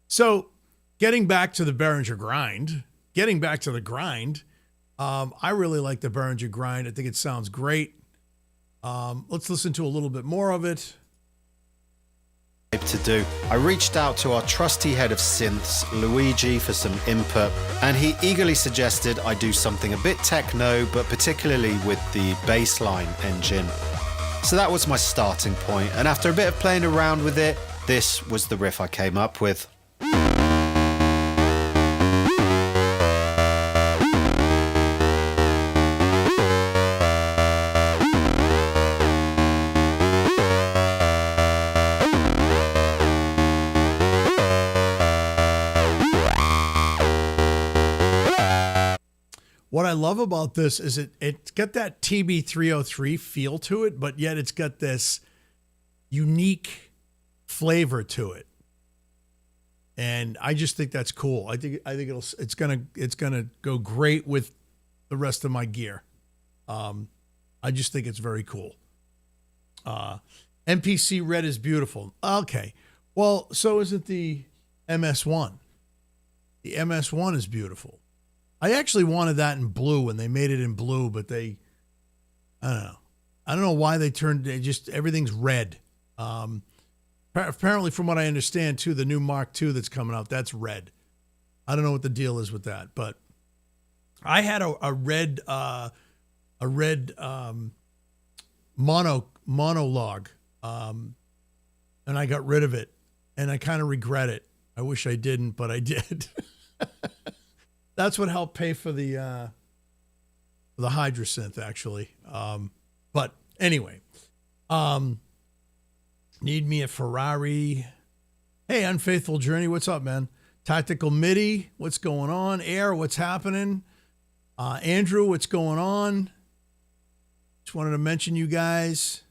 so getting back to the Behringer Grind, I really like the Behringer Grind. I think it sounds great. Let's listen to a little bit more of it. To do. I reached out to our trusty head of synths, Luigi, for some input, and he eagerly suggested I do something a bit techno, but particularly with the bassline engine. So that was my starting point, and after a bit of playing around with it, this was the riff I came up with. What I love about this is it's got that TB303 feel to it, but yet it's got this unique flavor to it. And I just think that's cool. I think it's gonna go great with the rest of my gear. I just think it's very cool. MPC red is beautiful. Okay. Well, so isn't the MS1. The MS1 is beautiful. I actually wanted that in blue, and they made it in blue, but I don't know why they turned it. Just everything's red. Apparently, from what I understand, too, the new Mark II that's coming out, that's red. I don't know what the deal is with that, but I had a red monologue, and I got rid of it, and I kind of regret it. I wish I didn't, but I did. That's what helped pay for the Hydrosynth, actually. But anyway, need me a Ferrari. Hey, Unfaithful Journey, what's up, man? Tactical MIDI, what's going on? Air, what's happening? Andrew, what's going on? Just wanted to mention you guys.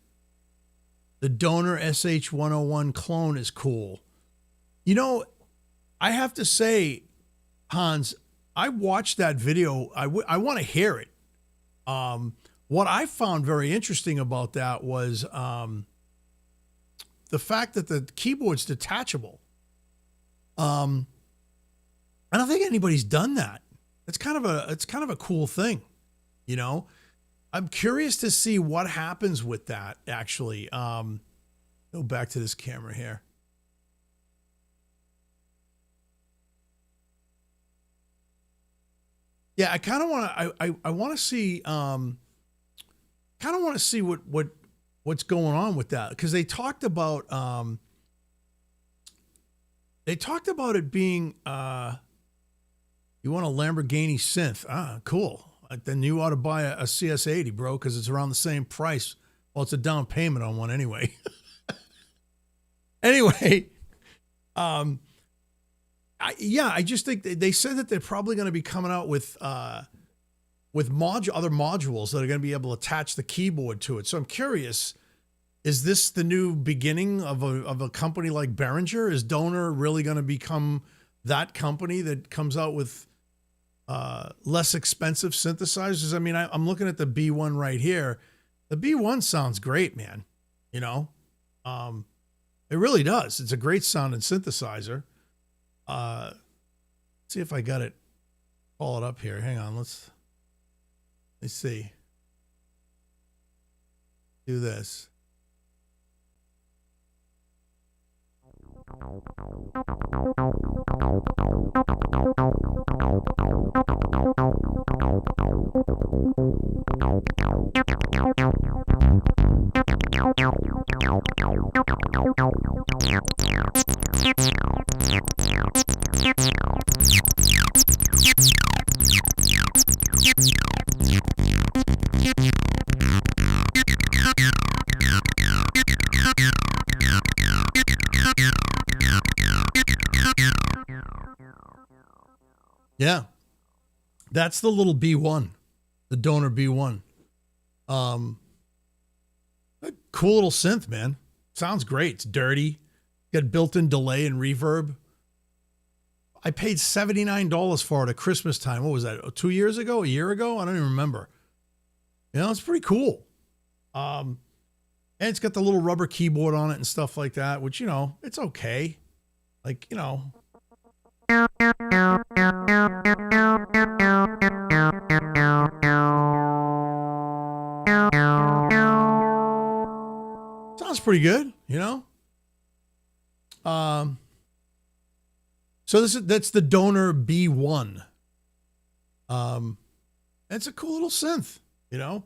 The Donor SH101 clone is cool. I have to say, Hans, I watched that video. I want to hear it. What I found very interesting about that was the fact that the keyboard's detachable. I don't think anybody's done that. It's kind of a cool thing, I'm curious to see what happens with that, actually. Go back to this camera here. Yeah, I kind of want to. I want to see. Kind of want to see what's going on with that, because they talked about. They talked about it being. You want a Lamborghini Synth? Ah, cool. Then you ought to buy a CS80, bro, because it's around the same price. Well, it's a down payment on one anyway. Anyway, I just think they said that they're probably going to be coming out with other modules that are going to be able to attach the keyboard to it. So I'm curious, is this the new beginning of a company like Behringer? Is Donor really going to become that company that comes out with less expensive synthesizers? I mean, I'm looking at the B1 right here. The B1 sounds great, man. You know, it really does. It's a great sounding synthesizer. Let's see if I got it. Call it up here. Hang on. Let's see. Do this. Yeah, that's the little B1, the Donor B1. A cool little synth, man. Sounds great. It's dirty. Got built-in delay and reverb. I paid $79 for it at Christmas time. What was that? 2 years ago? A year ago? I don't even remember. You know, it's pretty cool. And it's got the little rubber keyboard on it and stuff like that, which, you know, it's okay. Like, you know. Sounds pretty good, you know. So that's the Donor B1. It's a cool little synth, you know.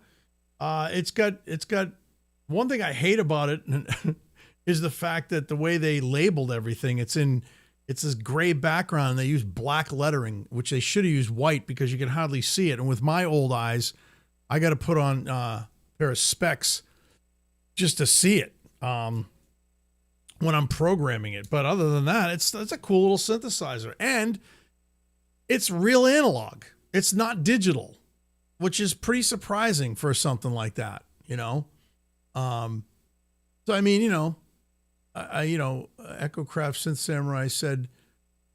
It's got one thing I hate about it is the fact that the way they labeled everything, it's this gray background, and they use black lettering, which they should have used white because you can hardly see it. And with my old eyes, I got to put on a pair of specs just to see it when I'm programming it. But other than that, it's a cool little synthesizer, and it's real analog. It's not digital, which is pretty surprising for something like that, you know. So I mean, you know, EchoCraft Synth Samurai said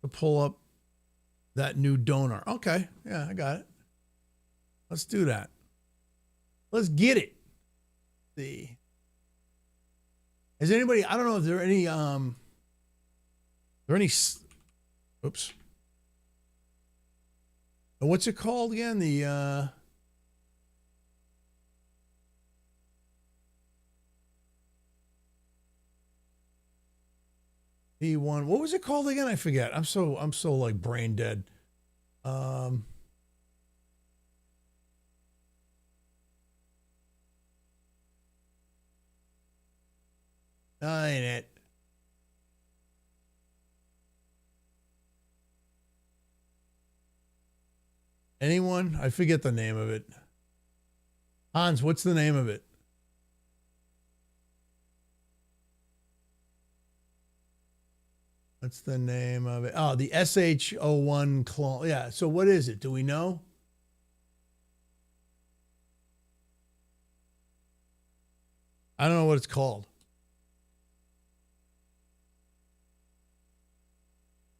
to pull up that new Donor. Okay, yeah, I got it. Let's do that. Let's get it. See. Is anybody? I don't know if there are any. Oops. What's it called again? The B1. What was it called again? I forget. I'm so like brain dead. Ain't it? Anyone? I forget the name of it. Hans, what's the name of it? What's the name of it? Oh, the SH01 clone. Yeah. So what is it? Do we know? I don't know what it's called.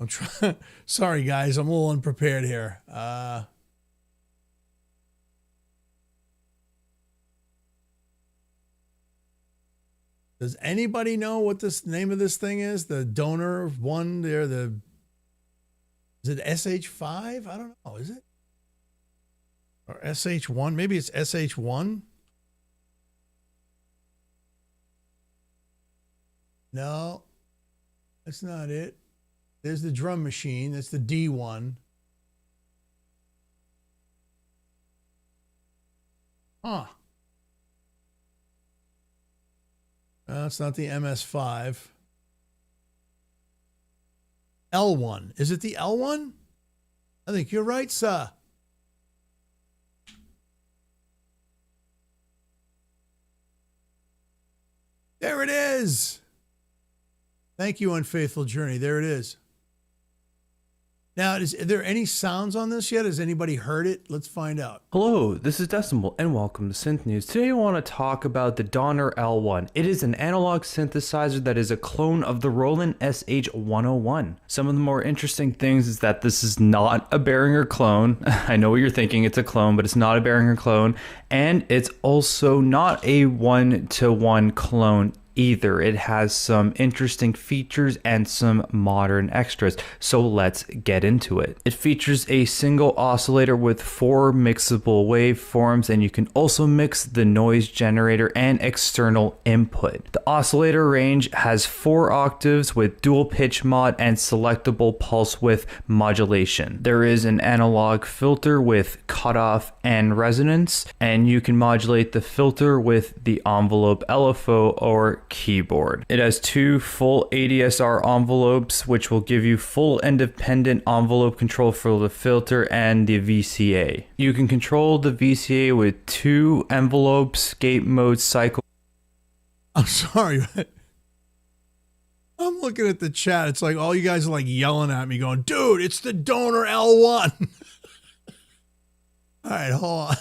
I'm trying. Sorry, guys. I'm a little unprepared here. Does anybody know what this name of this thing is? The Donor one there, is it SH5? I don't know. Is it? Or SH1? Maybe it's SH1? No, that's not it. There's the drum machine. That's the D1. Huh. That's not the MS5. L1. Is it the L1? I think you're right, sir. There it is. Thank you, Unfaithful Journey. There it is. Now, are there any sounds on this yet? Has anybody heard it? Let's find out. Hello, this is Decimal and welcome to Synth News. Today I want to talk about the Donner L1. It is an analog synthesizer that is a clone of the Roland SH-101. Some of the more interesting things is that this is not a Behringer clone. I know what you're thinking, it's a clone, but it's not a Behringer clone. And it's also not a one-to-one clone either. It has some interesting features and some modern extras, so let's get into it. It features a single oscillator with 4 mixable waveforms, and you can also mix the noise generator and external input. The oscillator range has 4 octaves with dual pitch mod and selectable pulse width modulation. There is an analog filter with cutoff and resonance, and you can modulate the filter with the envelope LFO or keyboard. It has 2 full ADSR envelopes, which will give you full independent envelope control for the filter and the VCA. You can control the VCA with 2 envelopes, gate mode, cycle. I'm sorry, but I'm looking at the chat. It's like all you guys are like yelling at me going, dude, it's the Donner L1. All right, hold on.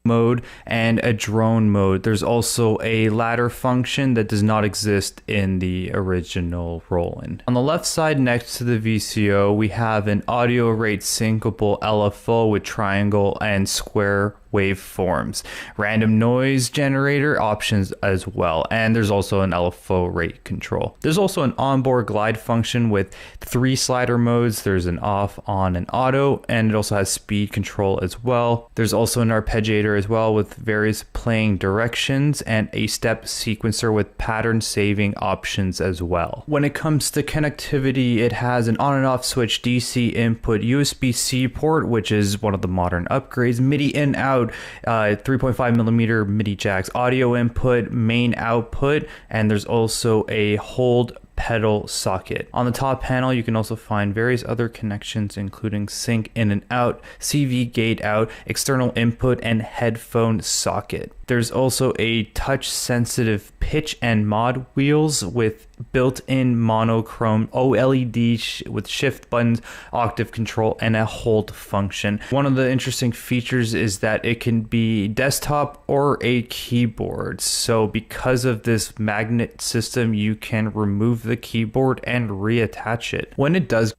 Mode and a drone mode. There's also a ladder function that does not exist in the original Roland. On the left side next to the VCO, we have an audio rate syncable LFO with triangle and square waveforms, random noise generator options as well, and there's also an LFO rate control. There's also an onboard glide function with 3 slider modes. There's an off, on, and auto, and it also has speed control as well. There's also an arpeggiator as well with various playing directions and a step sequencer with pattern saving options as well. When it comes to connectivity, it has an on and off switch DC input, USB-C port, which is one of the modern upgrades, MIDI in out, 3.5mm MIDI jacks, audio input, main output, and there's also a hold pedal socket. On the top panel, you can also find various other connections, including sync in and out, CV gate out, external input, and headphone socket. There's also a touch sensitive pitch and mod wheels with built-in monochrome OLED with shift buttons, octave control, and a hold function. One of the interesting features is that it can be desktop or a keyboard. So because of this magnet system, you can remove the keyboard and reattach it. When it does.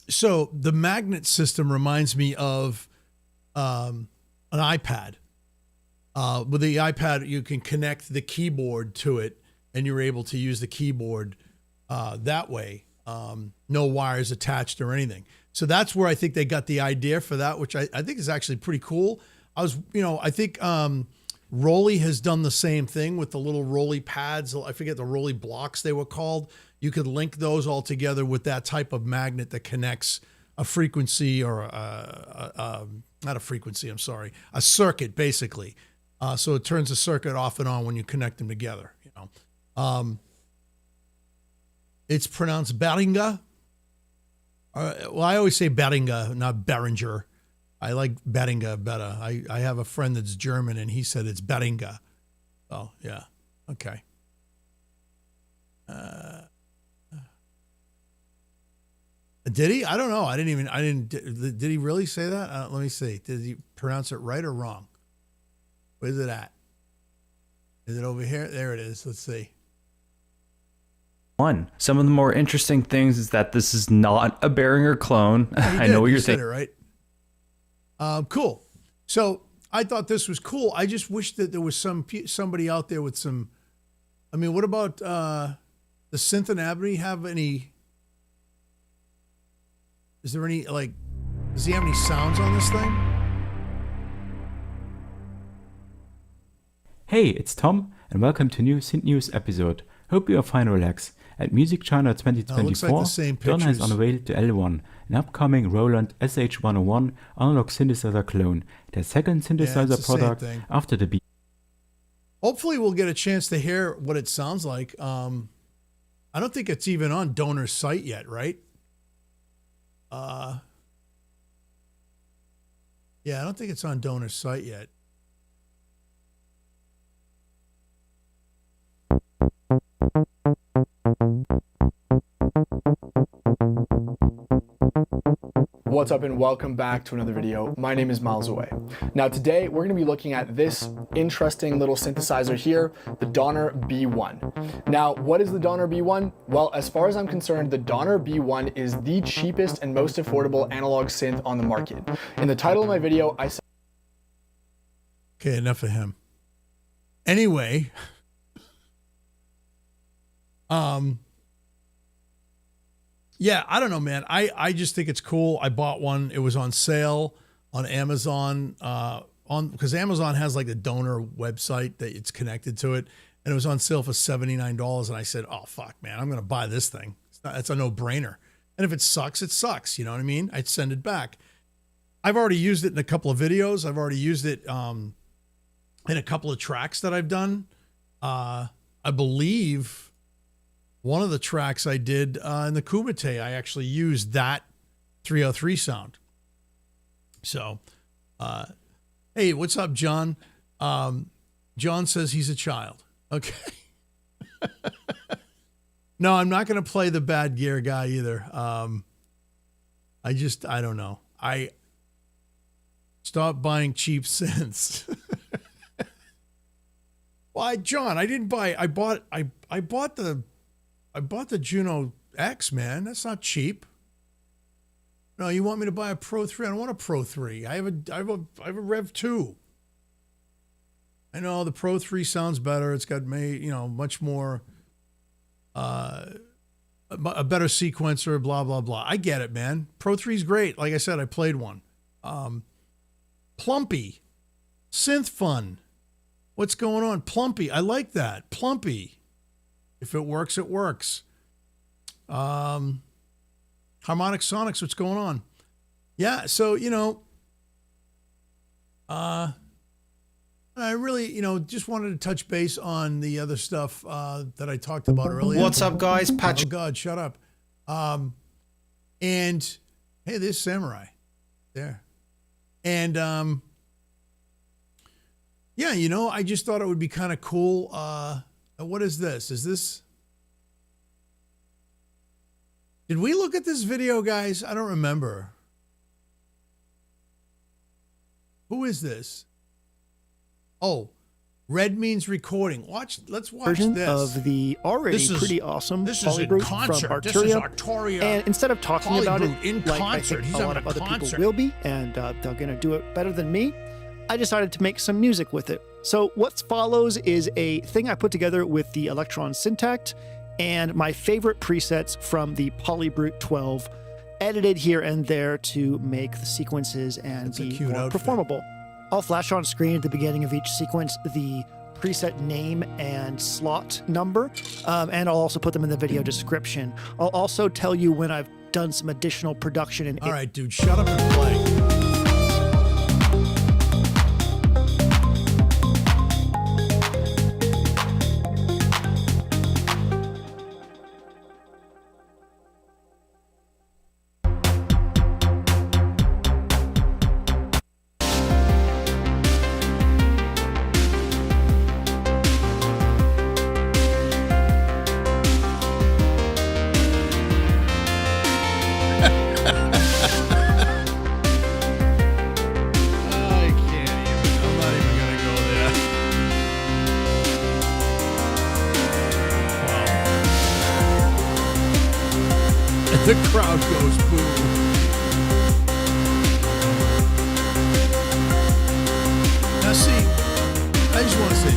So the magnet system reminds me of an iPad. With the iPad, you can connect the keyboard to it, and you're able to use the keyboard that way. No wires attached or anything. So that's where I think they got the idea for that, which I think is actually pretty cool. I think Rolly has done the same thing with the little Rolly pads. I forget the Rolly blocks they were called. You could link those all together with that type of magnet that connects a frequency or not a frequency, I'm sorry, a circuit basically. So it turns the circuit off and on when you connect them together. It's pronounced Behringer. Well, I always say Behringer, not Behringer. I like Behringer better. I have a friend that's German, and he said it's Behringer. Oh, yeah. Okay. Did he? I don't know. Did he really say that? Let me see. Did he pronounce it right or wrong? Where's it at? Is it over here? There it is. Let's see. Some of the more interesting things is that this is not a Behringer clone. I know what you're thinking. Right? Cool. So I thought this was cool. I just wish that there was somebody out there with some. I mean, what about the Synth and Abney have any? Is there any does he have any sounds on this thing? Hey, it's Tom, and welcome to a new Synth News episode. Hope you are fine and relaxed. At Music China looks like the 2024, same Don has pictures. unveiled the L1, an upcoming Roland SH101 analog synthesizer clone, their second synthesizer the same product thing. after the Hopefully we'll get a chance to hear what it sounds like. I don't think it's even on Donor's site yet, right? Yeah, I don't think it's on Donor's site yet. What's up and welcome back to another video. My name is Miles Away. Now today we're going to be looking at this interesting little synthesizer here, the Donner B1. Now what is the Donner B1? Well, as far as I'm concerned, the Donner B1 is the cheapest and most affordable analog synth on the market. In the title of my video, I said... Okay, enough of him. Anyway, yeah, I don't know, man. I just think it's cool. I bought one. It was on sale on Amazon, because Amazon has like a Donor website that it's connected to it, and it was on sale for $79. And I said, "Oh fuck, man, I'm gonna buy this thing. It's a no-brainer. And if it sucks, it sucks. You know what I mean? I'd send it back." I've already used it in a couple of videos. I've already used it in a couple of tracks that I've done. I believe one of the tracks I did in the Kumite, I actually used that 303 sound. So, hey, what's up, John? John says he's a child. Okay. No, I'm not going to play the bad gear guy either. I don't know. I stopped buying cheap synths. Why, John? I didn't buy. I bought the Juno X, man. That's not cheap. No, you want me to buy a Pro 3? I don't want a Pro 3. I have a Rev 2. I know the Pro 3 sounds better. It's got much more a better sequencer, blah blah blah. I get it, man. Pro 3's great. Like I said, I played one. Plumpy. Synth fun. What's going on? Plumpy. I like that. Plumpy. If it works, it works. Harmonic Sonics, what's going on? Yeah, so, I really, just wanted to touch base on the other stuff that I talked about earlier. What's up, guys? Oh, God, shut up. And, hey, there's Samurai. There. And, yeah, I just thought it would be kind of cool. What is this? Did we look at this video, guys? I don't remember. Who is this? Oh, red means recording. Let's watch version this. Of the already pretty awesome PolyBrute from Arturia. This is Arturia. And instead of talking about it in like concert. I think He's a lot having of a other concert. people will be, and they're going to do it better than me, I decided to make some music with it. So what follows is a thing I put together with the Electron Syntact and my favorite presets from the PolyBrute 12, edited here and there to make the sequences and be more performable. I'll flash on screen at the beginning of each sequence the preset name and slot number, and I'll also put them in the video description. I'll also tell you when I've done some additional production. And all right, dude, shut up and play. The crowd goes boo. Now see, I just want to say,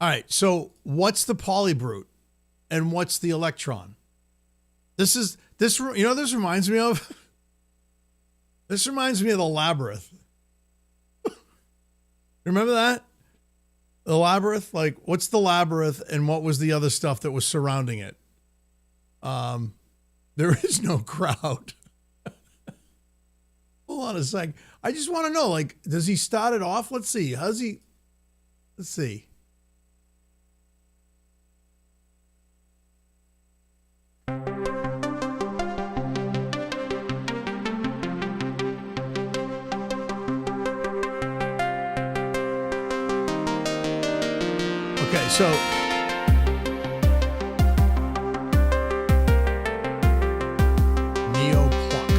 all right, so what's the PolyBrute and what's the Electron? This reminds me of the Labyrinth. Remember that? The labyrinth? Like, what's the labyrinth and what was the other stuff that was surrounding it? There is no crowd. Hold on a sec. I just want to know, like, does he start it off? Let's see. How's he? Let's see. Okay, so Neo Pluck.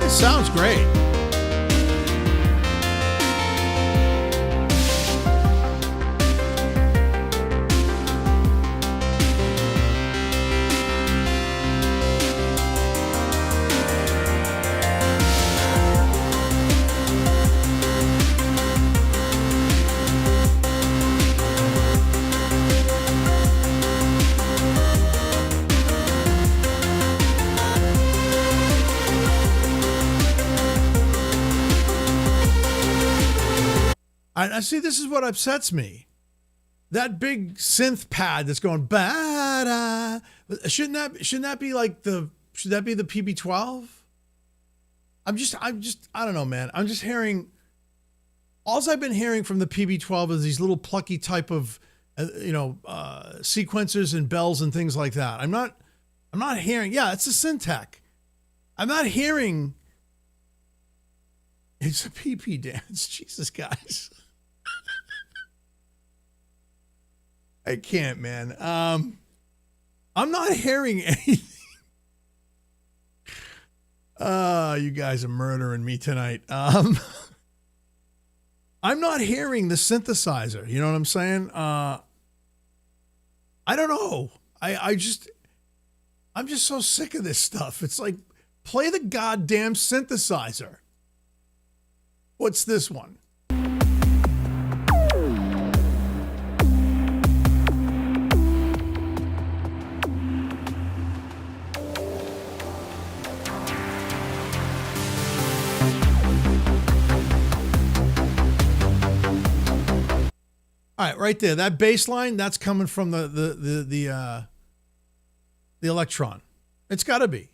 It sounds great. I see. This is what upsets me. That big synth pad that's going ba-da. Shouldn't that be like should that be the PB12? I don't know, man. I'm just hearing. All I've been hearing from the PB12 is these little plucky type of, sequencers and bells and things like that. I'm not hearing. Yeah, it's a Syntech. I'm not hearing. It's a PP dance. Jesus, guys. I can't, man. I'm not hearing anything. You guys are murdering me tonight. I'm not hearing the synthesizer. You know what I'm saying? I don't know. I'm just so sick of this stuff. It's like, play the goddamn synthesizer. What's this one? All right, right there. That bass line, that's coming from the Electron. It's got to be.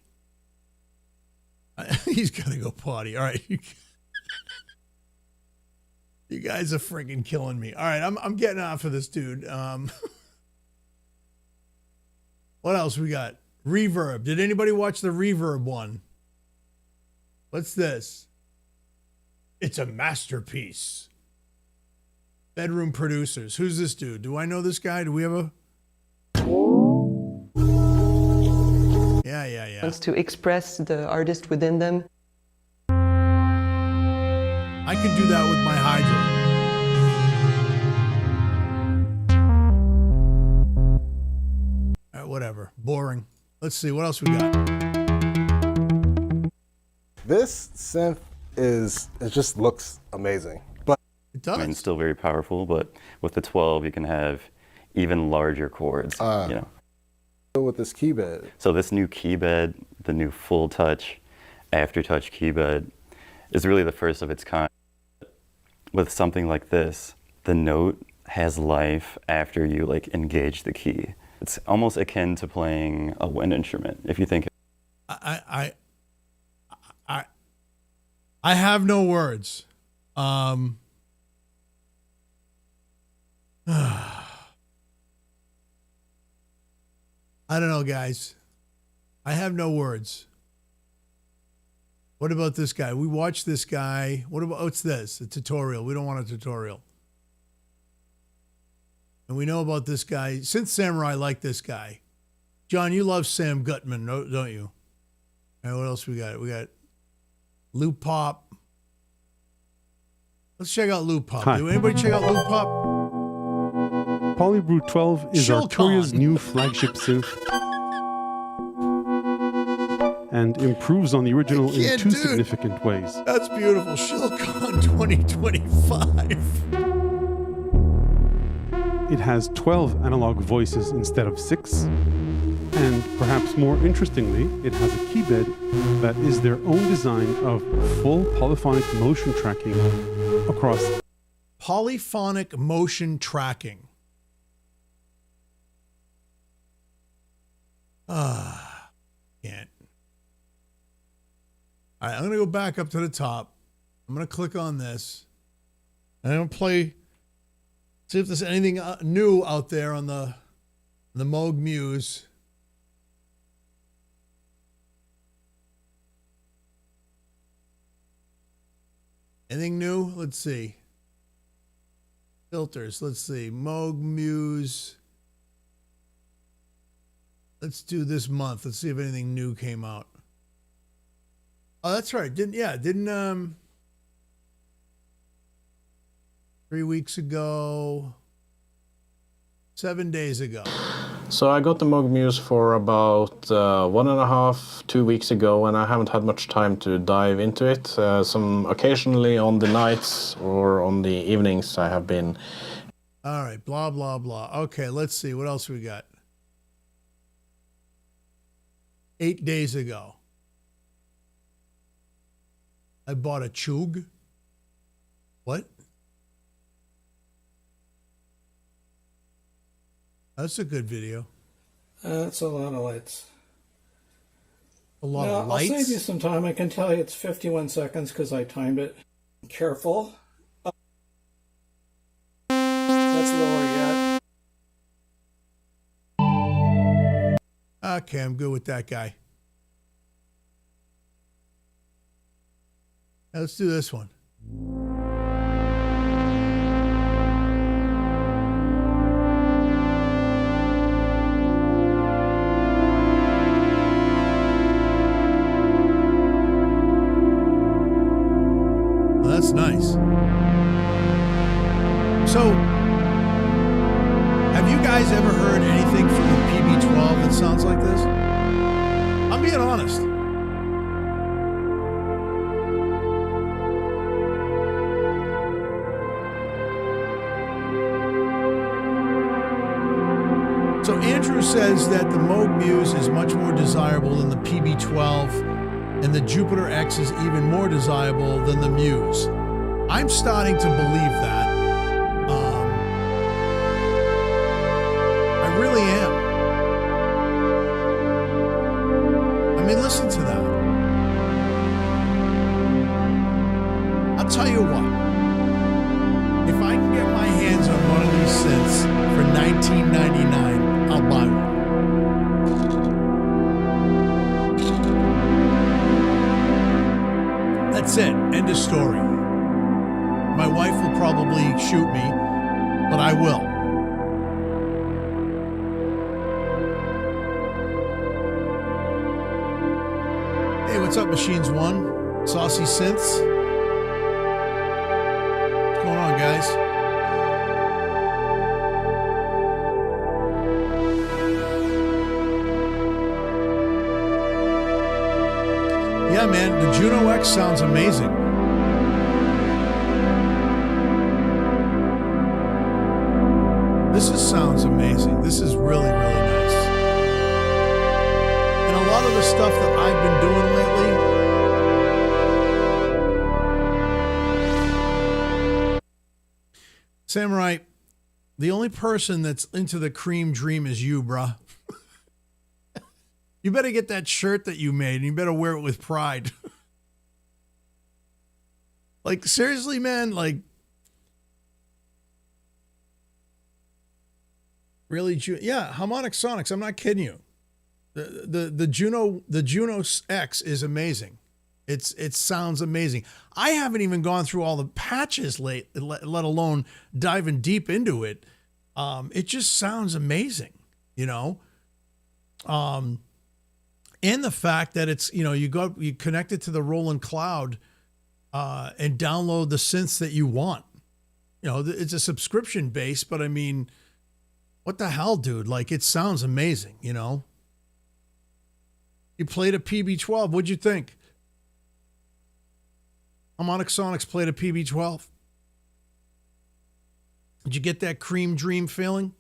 He's got to go potty. All right. You guys are freaking killing me. All right, I'm getting off of this, dude. What else we got? Reverb. Did anybody watch the Reverb one? What's this? It's a masterpiece. Bedroom Producers. Who's this dude? Do I know this guy? Do we have a... Yeah. Wants to express the artist within them. I can do that with my Hydro. All right, whatever. Boring. Let's see. What else we got? This synth it just looks amazing. But it does. I mean, it's still very powerful, but with the 12, you can have even larger chords, with this key bed. So this new key bed, the new full touch, aftertouch key bed, is really the first of its kind. With something like this, the note has life after you engage the key. It's almost akin to playing a wind instrument, if you think. I have no words. I don't know, guys. I have no words. What about this guy? We watched this guy. What's this? A tutorial. We don't want a tutorial. And we know about this guy. Synth Samurai like this guy. John, you love Sam Gutman, don't you? All right, what else we got? We got Loop Pop. Let's check out Loop Pop. Do anybody check out Loop Pop? PolyBrute 12 is Artoria's new flagship synth and improves on the original in two significant ways. That's beautiful. Shilcon 2025. it has 12 analog voices instead of 6. And perhaps more interestingly, it has a keybed that is their own design of full polyphonic motion tracking across. Polyphonic motion tracking. Can't. All right, I'm going to go back up to the top. I'm going to click on this. And I'm going to play, see if there's anything new out there on the Moog Muse. Anything new? Let's see. Filters. Let's see. Moog Muse. Let's do this month. Let's see if anything new came out. Oh, that's right. Didn't 3 weeks ago, 7 days ago. So I got the Moog Muse for about 1.5, 2 weeks ago, and I haven't had much time to dive into it. Some occasionally on the nights or on the evenings I have been. All right, blah, blah, blah. Okay, let's see. What else we got? 8 days ago, I bought a Chug. What? That's a good video. That's a lot of lights. A lot of lights? I'll save you some time. I can tell you it's 51 seconds because I timed it. Careful. That's lower yet. Okay, I'm good with that guy. Now let's do this one. That's nice. So, have you guys ever heard anything from the PB12 that sounds like this? I'm being honest. So Andrew says that the Moog Muse is much more desirable than the PB12. And the Jupiter X is even more desirable than the Muse. I'm starting to believe that. I really am. I mean, listen to that. I'll tell you what. If I can get my hands on one of these synths for $19.99, I'll buy one. That's it. End of story. My wife will probably shoot me, but I will. Hey, what's up, Machines One? Saucy Synths? What's going on, guys? Yeah, man, the Juno X sounds amazing. Sounds amazing. This is really, really nice. And a lot of the stuff that I've been doing lately. Samurai, the only person that's into the cream dream is you, bruh. You better get that shirt that you made and you better wear it with pride. Like, seriously, man, like, really, yeah, Harmonic Sonics. I'm not kidding you. The Juno X is amazing. It sounds amazing. I haven't even gone through all the patches let alone diving deep into it. It just sounds amazing, you know. And the fact that it's, you know, you connect it to the Roland Cloud and download the synths that you want. You know, it's a subscription base, but I mean, what the hell, dude? Like, it sounds amazing, you know? You played a PB12. What'd you think? Harmonic Sonics played a PB12. Did you get that Cream Dream feeling?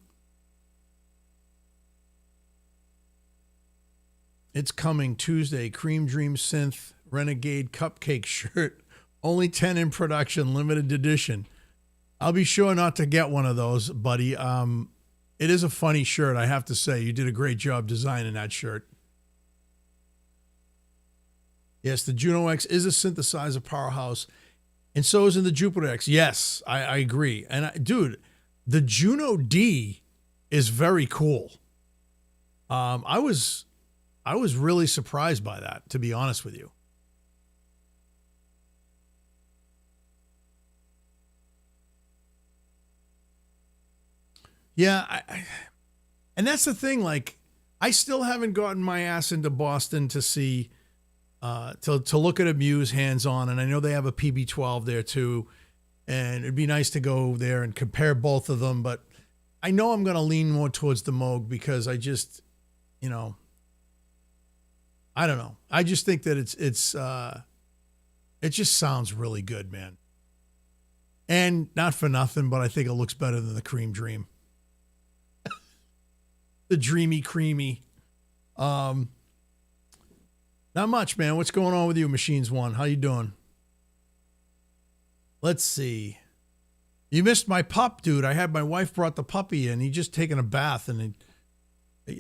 It's coming Tuesday. Cream Dream Synth Renegade Cupcake shirt. Only 10 in production, limited edition. I'll be sure not to get one of those, buddy. It is a funny shirt, I have to say. You did a great job designing that shirt. Yes, the Juno X is a synthesizer powerhouse, and so is in the Jupiter X. Yes, I agree. And dude, the Juno D is very cool. I was really surprised by that, to be honest with you. Yeah, and that's the thing. Like, I still haven't gotten my ass into Boston to see, to look at a Muse hands-on, and I know they have a PB12 there too, and it'd be nice to go there and compare both of them. But I know I'm going to lean more towards the Moog because I just, you know, I don't know. I just think that it just sounds really good, man. And not for nothing, but I think it looks better than the Cream Dream. The dreamy, creamy. Not much, man. What's going on with you, Machines One? How you doing? Let's see. You missed my pup, dude. I had my wife brought the puppy in. He just taken a bath, and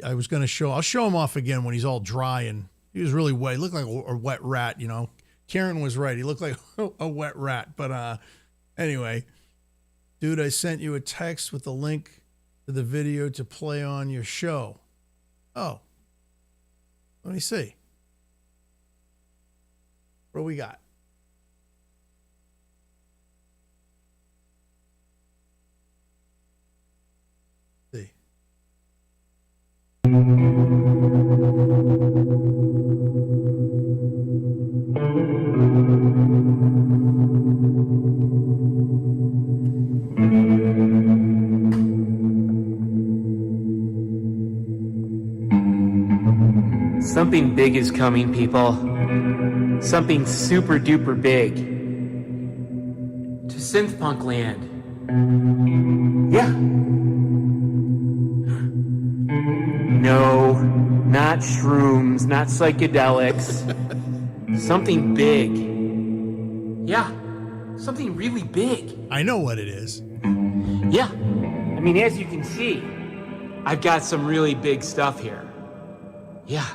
I was going to show. I'll show him off again when he's all dry, and he was really wet. He looked like a wet rat, you know. Karen was right. He looked like a wet rat. But anyway, dude, I sent you a text with the link to the video to play on your show. Oh, let me see. What do we got? Let's see. Something big is coming, people. Something super duper big. To synth punk land. Yeah. No, not shrooms, not psychedelics. Something big. Yeah, something really big. I know what it is. Yeah, I mean, as you can see, I've got some really big stuff here. Yeah,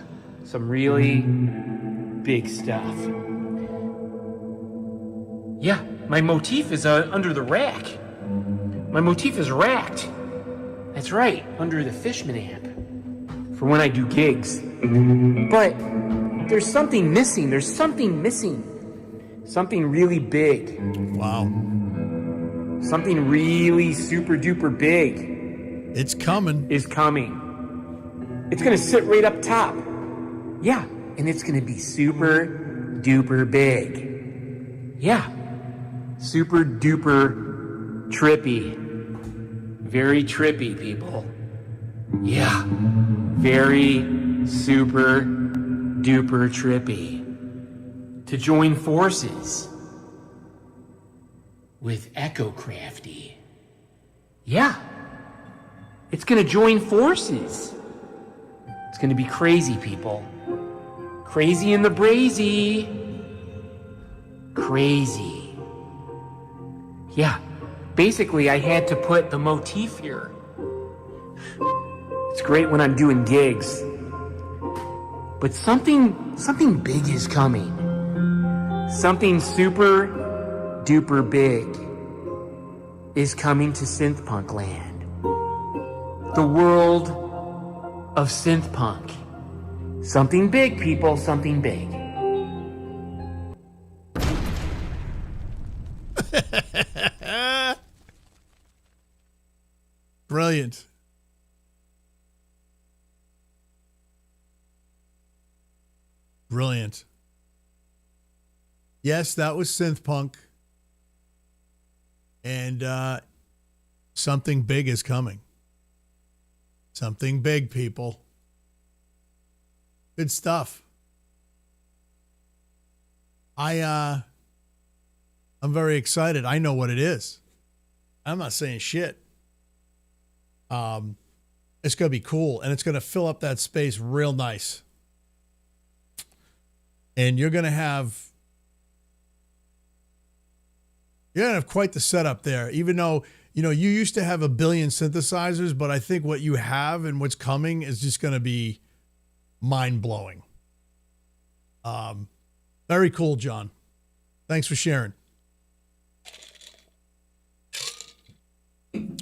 some really big stuff. Yeah, my motif is under the rack. My motif is racked. That's right, under the Fishman amp. For when I do gigs. But there's something missing. There's something missing. Something really big. Wow. Something really super duper big. It's coming. Is coming. It's gonna sit right up top. Yeah, and it's gonna be super duper big. Yeah, super duper trippy. Very trippy, people. Yeah, very super duper trippy. To join forces with Echo Crafty. Yeah, it's gonna join forces. It's gonna be crazy, people. Crazy in the brazy. Crazy. Yeah, basically I had to put the motif here. It's great when I'm doing gigs. But something big is coming. Something super duper big is coming to synth punk land. The world of synth punk. Something big, people, something big. Brilliant. Brilliant. Yes, that was synth punk. And something big is coming. Something big, people. Good stuff. I'm very excited. I know what it is. I'm not saying shit. It's going to be cool, and it's going to fill up that space real nice. And you're going to have quite the setup there, even though, you used to have a billion synthesizers, but I think what you have and what's coming is just going to be mind-blowing. Very cool, John. Thanks for sharing.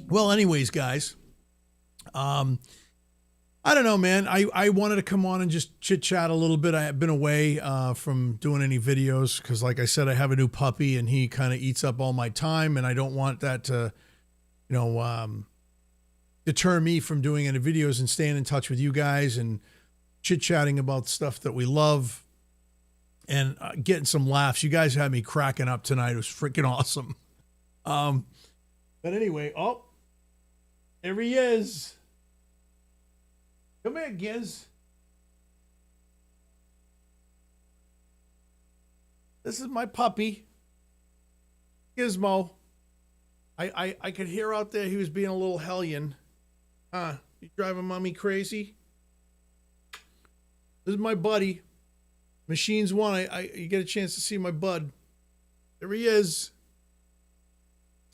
Well, anyways, guys, I don't know, man. I wanted to come on and just chit chat a little bit. I have been away from doing any videos because, like I said, I have a new puppy and he kind of eats up all my time, and I don't want that to, deter me from doing any videos and staying in touch with you guys and chit chatting about stuff that we love and getting some laughs. You guys had me cracking up tonight. It was freaking awesome. But anyway, there he is. Come here, Giz. This is my puppy, Gizmo. I could hear out there he was being a little hellion. You driving mommy crazy? This is my buddy. Machines One. You get a chance to see my bud. There he is.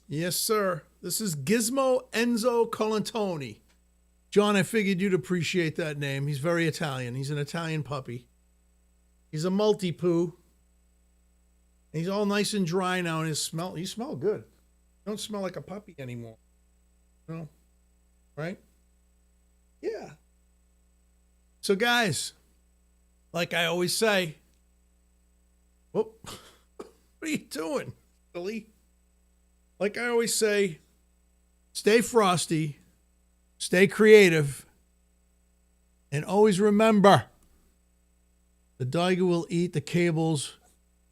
Yes, sir. This is Gizmo Enzo Colantoni. John, I figured you'd appreciate that name. He's very Italian. He's an Italian puppy. He's a multi-poo. He's all nice and dry now, and you smell good. You don't smell like a puppy anymore. No? Right? Yeah. So, guys, like I always say, what are you doing, Billy? Like I always say, stay frosty, stay creative, and always remember, the dog will eat the cables,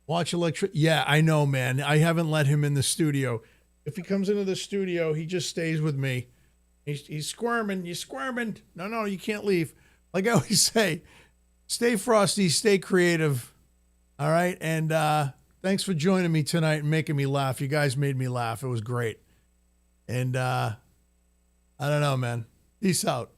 watch Yeah, I know, man. I haven't let him in the studio. If he comes into the studio, he just stays with me. He's squirming. You're squirming. No, you can't leave. Like I always say, stay frosty, stay creative. All right? And thanks for joining me tonight and making me laugh. You guys made me laugh. It was great. And I don't know, man. Peace out.